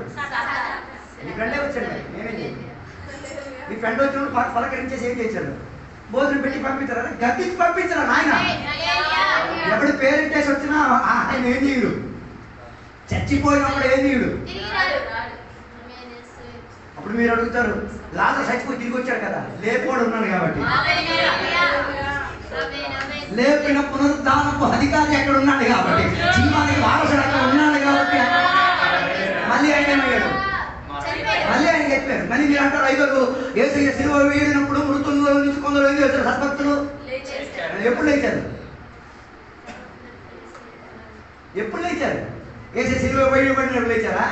మీ ఫ్రెండే వచ్చాడు, నేనే. మీ ఫ్రెండ్ వచ్చినప్పుడు పలకరించేసి ఏం చేశాడు? భోజనం పెట్టి పంపించారా? గద్దించి పంపించారా నాయన? ఎప్పుడు పేరెంటేసి వచ్చినా ఆయన ఏం చేయడు, చచ్చిపోయినప్పుడు ఏం చేయడు. అప్పుడు మీరు అడుగుతారు లాజరు చచ్చిపోయి తిరిగి వచ్చాడు కదా, లేపోడు ఉన్నాడు కాబట్టి. లేపిన పునరుద్ధానపు అధికారి అక్కడ ఉన్నాడు కాబట్టి, జీవానికి వారసుడు అక్కడ ఉన్నాడు కాబట్టి మళ్ళీ ఆయన ఏమయ్యాడు? మళ్ళీ ఆయన చెప్పారు. మళ్ళీ మీరు అంటారు ఐదుగురు యేసయ్య సిలువ వేడినప్పుడు మృతుల్లో నుంచి కొందరు ఏం చేశారు? సద్భక్తులు ఎప్పుడు లేచారు? ఎప్పుడు లేచారు? యేసయ్య సిలువ వేయబడినప్పుడు లేచారా?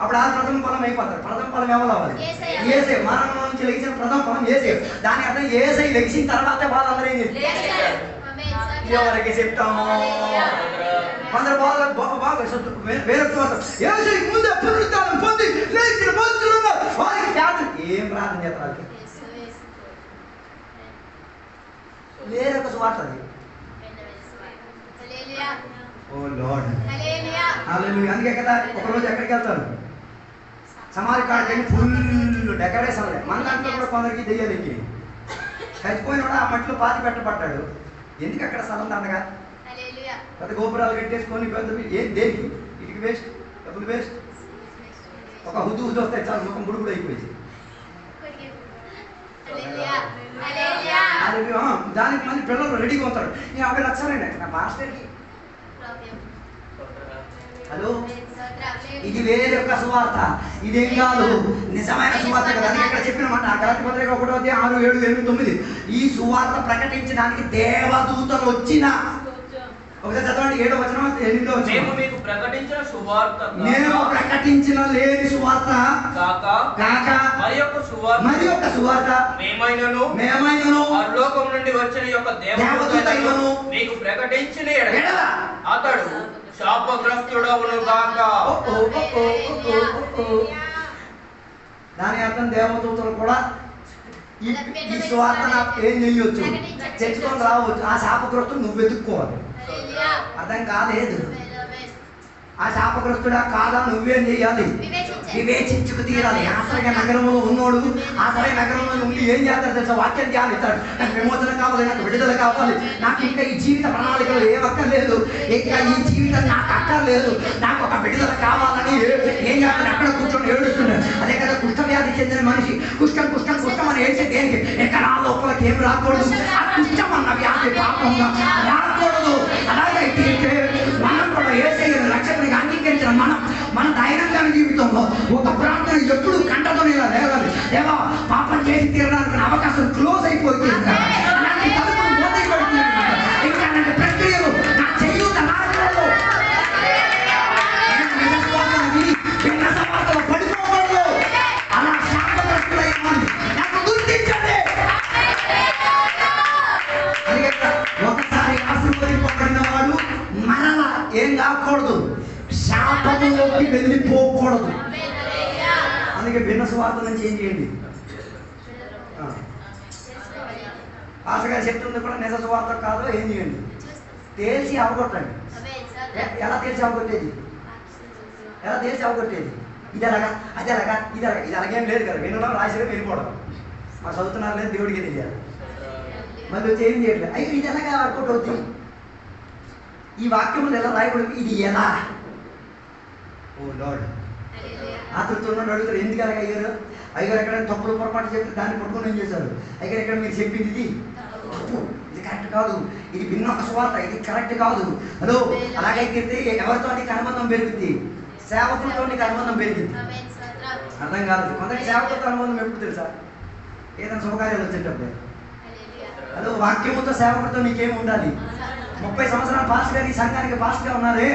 అప్పుడు ఆ ప్రథమ ఫలం అయిపోతారు. ప్రథమ ఫలం ఎవరు అవ్వాలి? యేసయ్య. మరణం నుంచి లెగిసిన ప్రథమ ఫలం యేసయ్య. దాని అర్థం యేసయ్య లెగిసిన తర్వాత వాళ్ళందరూ ఏం చేస్తారు? ఎవరికి చెప్తాము? కొందరు బాగా వేరే ముందే పునరుద్ధానం పొంది లేచిన భక్తులు ఉన్నారు, వారికి ప్రార్థన ఏం ప్రార్థన చేస్తారు? వేరొక సువార్త అది. ఓ లార్డ్ హల్లెలూయా. అందుకే కదా ఒకరోజు ఎక్కడికి వెళ్తారు? సమాధి కాడికి ఫుల్ డెకరేషన్. మన దాంట్లో కూడా కొందరికి దెయ్యాలు ఎక్కి చచ్చిపోయిన కూడా ఆ మట్టిలో పాతి పెట్టబడ్డాడు. ఎందుకు అక్కడ స్థలం దండగా? పెద్ద గోపురాలు కట్టేసుకొని పెద్ద ఏం దేనికి? ఇటుకి వేస్ట్, డబ్బులు వేస్ట్. ఒక హుద్దు వస్తే చాలా ముఖం బుడుగుడు అయిపోయింది. దానికి మళ్ళీ పిల్లలు రెడీగా ఉంటారు. నేను 50 లక్షలండి నా మాస్టర్కి. హలో, ఇది వేరొక సువార్త, ఇదేం కాదు నిజమైన సువార్త కదా. అది ఇక్కడ చెప్పిన మాట గలాతీ పత్రిక 1:6, 7, 8, 9 ఈ సువార్త ప్రకటించడానికి దేవదూతలు వచ్చిన ఒకసారి చదవండి. 7వ వచనం 8వ వచనం. మేము మీకు ప్రకటించిన సువార్త నేను ప్రకటించిన లేని సువార్త కాక మరి యొక్క సువార్త మేమైనను పరలోకం నుండి వచ్చిన యొక్క దేవదూతలను మీకు ప్రకటించిన ఎడల అతడు శాపగ్రస్తుడవును గాక. దాని అర్థం దేవదూతలు కూడా ఈ సువార్త నాకు ఏం చేయొచ్చు, తెచ్చుకొని రావచ్చు. ఆ శాపగ్రస్తుడు నువ్వు వెతుక్కోవాలి. అర్థం కాలేదు. ఆ శాపగ్రస్తుడా కాదా నువ్వేం చేయాలి? వివేచించుకు తీరాలి. ఆశ్రయ నగరంలో ఉన్నోడు ఆశ్రయ నగరంలో ఉండి ఏం చేస్తాడు తెలుసా? వాక్యం ధ్యానిస్తాడు. నాకు విమోచన కావాలి, నాకు విడుదల కావాలి, నాకు ఇంకా ఈ జీవిత ప్రణాళికలు ఏం అక్కర్లేదు, ఇంకా ఈ జీవితం నాకు అక్కర్లేదు, నాకు ఒక విడుదల కావాలని ఏం చేస్తాడు? అక్కడ కూర్చొని ఏడుస్తున్నాడు. అదే కదా కుష్ఠవ్యాధి చెందిన మనిషి కుష్ఠం కుష్ఠం కుష్ఠం అని ఏడ్చే దేనికి? ఎక్కడ లోపలికి ఏం రాకూడదు. ఆ కుష్ఠం అన్న వ్యాధి పాపంగా రాకూడదు. అలాగైతే మనం కూడా యేసయ్యను రక్షకునిగా అంగీకరించిన మన దైనందిన జీవితంలో ఒక ప్రార్థన ఎప్పుడు కంటతోనే లేవాలి. దేవా పాపం చేసి తీరడానికి అవకాశం క్లోజ్ అయిపోతుంది. అలాంటి తలుపులు మూతపడుతుంది. ఇంకా అలాంటి ప్రక్రియలు నా చేయూత నాశనలో భిన్న సమాజంలో పడిపోకూడదు. అలా శాపగ్రస్తులైన నాకు గుర్తించండి. ఒకసారి ఆశీర్వదింపబడిన వాడు మరలా ఏం కాకూడదు, శాపంలోకి వెళ్ళిపోకూడదు. అందుకే భిన్న సువార్త నుంచి ఏం చేయండి? ఆశగా చెప్తుంది కూడా నిజ సువార్త కాదు. ఏం చేయండి? తేల్చి అవగొట్టండి. ఎలా తేల్చి అవగొట్టేది? ఎలా తేల్చి అవగొట్టేది? ఇది అలాగా అది అలాగా ఇది అలాగా ఇది అలాగేం లేదు కదా. వినడం రాసేది వెళ్ళిపోవడం. మా చదువుతున్నారు లేదు, దేవుడికి తెలియాలి. మళ్ళీ వచ్చి ఏం చేయట్లేదు. అయ్యో ఇది ఎలాగా వర్కౌట్ అవుతుంది? ఈ వాక్యములు ఎలా రాయకూడదు? ఇది ఎలా? ఓ లార్డ్. ఆతృతున్నాడు అడుగుతారు ఎందుకు అలాగ అయ్యారు? అయ్యారు ఎక్కడైనా తప్పులు పొరపాటు చెప్తే దాన్ని పట్టుకుని ఏం చేశారు? అయ్యారు ఎక్కడ మీరు చెప్పింది ఇది ఇది కరెక్ట్ కాదు, ఇది భిన్న సువార్త, ఇది కరెక్ట్ కాదు. హలో, అలాగైతే ఎవరితో నీకు అనుబంధం పెరుగుద్ది? సేవకులతో నీకు అనుబంధం పెరిగింది. అర్థం కాదు. కొందరికి సేవకులతో అనుబంధం ఎప్పుడు తెలుసా? ఏదైనా శుభకార్యాలు వచ్చేటప్పుడు. హలో, వాక్యముతో సేవకులతో నీకేమి ఉండాలి? 30 సంవత్సరాలు పాస్ గారు ఈ సంఘానికి పాస్గా ఉన్నారే,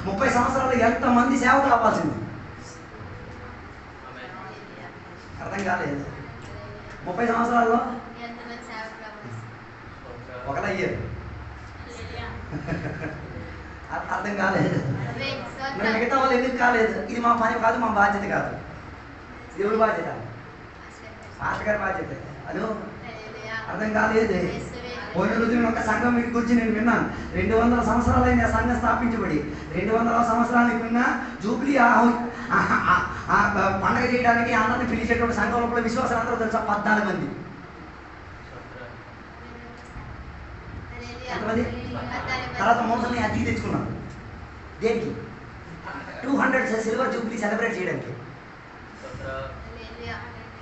30 సంవత్సరాలు ఎంతమంది సేవకులు అవ్వాల్సింది? అర్థం కాలేదు. 30 సంవత్సరాల్లో ఒకలయ్యారు. అర్థం కాలేదు. మరి మిగతా వాళ్ళు ఎందుకు కాలేదు? ఇది మా పని కాదు, మా బాధ్యత కాదు. దేవుడి బాధ్యత, పాస్టర్ గారి బాధ్యత. అదో అర్థం కాలేదు. పోయిన రోజున ఒక సంఘం గురించి నేను విన్నాను. 200 సంవత్సరాలైంది ఆ సంఘం స్థాపించబడి. 200 సంవత్సరాలకు విన్నా జూబ్లీ పండగ చేయడానికి అందరిని పిలిచేటువంటి సంఘం లోపల విశ్వాసాలు అందరూ తెలుసా? 14 మంది. ఎంతమంది? తర్వాత మోసల్ని అతికి తెచ్చుకున్నాం. దేనికి? 200 సిల్వర్ జూబ్లీ సెలబ్రేట్ చేయడానికి.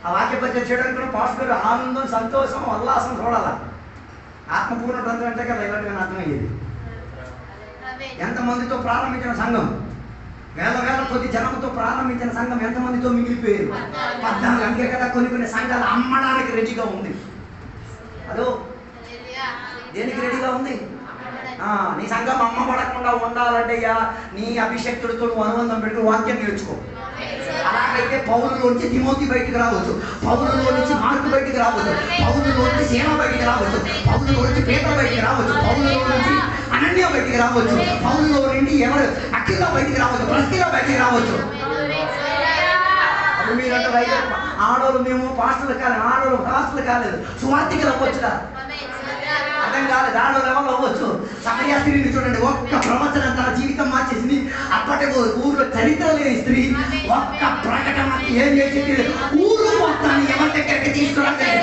ఆ వాక్య పరిచయం చేయడానికి కూడా పాస్టర్ గారు ఆనందం, సంతోషం, ఉల్లాసం చూడాలా. ఆత్మపూర్ణ తండ్రి అంటే కదా ఇలాంటివి అర్థమయ్యేది. ఎంతమందితో ప్రారంభించిన సంఘం, వేల కొద్ది జనంతో ప్రారంభించిన సంఘం ఎంతమందితో మిగిలిపోయారు? 14. అంతే కదా కొన్ని సంఘాలు అమ్మడానికి రెడీగా ఉంది. అదో దేనికి రెడీగా ఉంది? నీ సంఘం అమ్మబడకుండా ఉండాలంటే నీ అభిషక్తుడితో అనుబంధం పెట్టుకుని వాక్యం నేర్చుకో. అలాగైతే పౌలులోంచి తిమోతి బయటికి రావచ్చు, పౌలులో నుంచి మార్కు బయటికి రావచ్చు, పౌలులో నుంచి సీమ బయటికి రావచ్చు, పౌలులో నుంచి పేతురు బయటికి రావచ్చు, పౌలులో నుంచి అనన్య బయటికి రావచ్చు, పౌలులో నుండి ఎవరు అఖిల బయటికి రావచ్చు, ప్రస్తిల బయటికి రావచ్చు. అప్పుడు మీరంటే రైతు ఆడోళ్ళు మేము పాస్టర్లు కాలేదు, ఆడోళ్ళు పాస్టర్లు కాలేదు, సువార్థికులు అవ్వచ్చుదా? అర్థం కాలేదు. ఆడోళ్ళు ఎవరు అవ్వచ్చు. సమయ స్త్రీని చూడండి, ఒక్క ప్రవచనం తన జీవితం మార్చేసింది. అప్పటి ఊర్లో చరిత్ర లేని స్త్రీ ఒక్క ప్రకటన ఏం చేసింది? ఊరు మొత్తాన్ని ఎవరి దగ్గరికి తీసుకురాలేదు.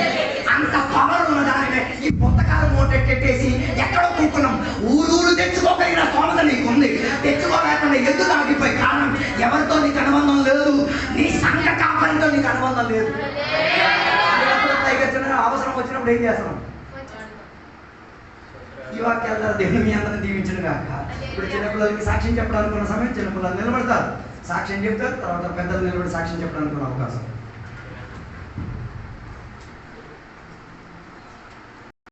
అంత పవర్ ఉన్న దానిని ఈ పుస్తకాలు మూటెట్టేసి ఎక్కడో కూకున్నాం. ఊరు తెచ్చుకోగలిగిన స్తోమత నీకుంది. తెచ్చుకోలేకుండా ఎందుకు ఆగిపోయి? కారణం ఎవరితో నీకు అనుబంధం లేదు, నీ సంఘ కాపరితో నీకు అనుబంధం లేదు. అవసరం వచ్చినప్పుడు ఏం చేస్తున్నాం? ఈ వాక్యాల ద్వారా దేవుడు మీ అందరిని దీవించను కాక. ఇప్పుడు చిన్నపిల్లలకి సాక్ష్యం చెప్పడానుకున్న సమయం చిన్నపిల్లలు నిలబడతారు, సాక్ష్యం చెప్తారు. తర్వాత పెద్దలు నిలబడి సాక్ష్యం చెప్పడానికి అవకాశం.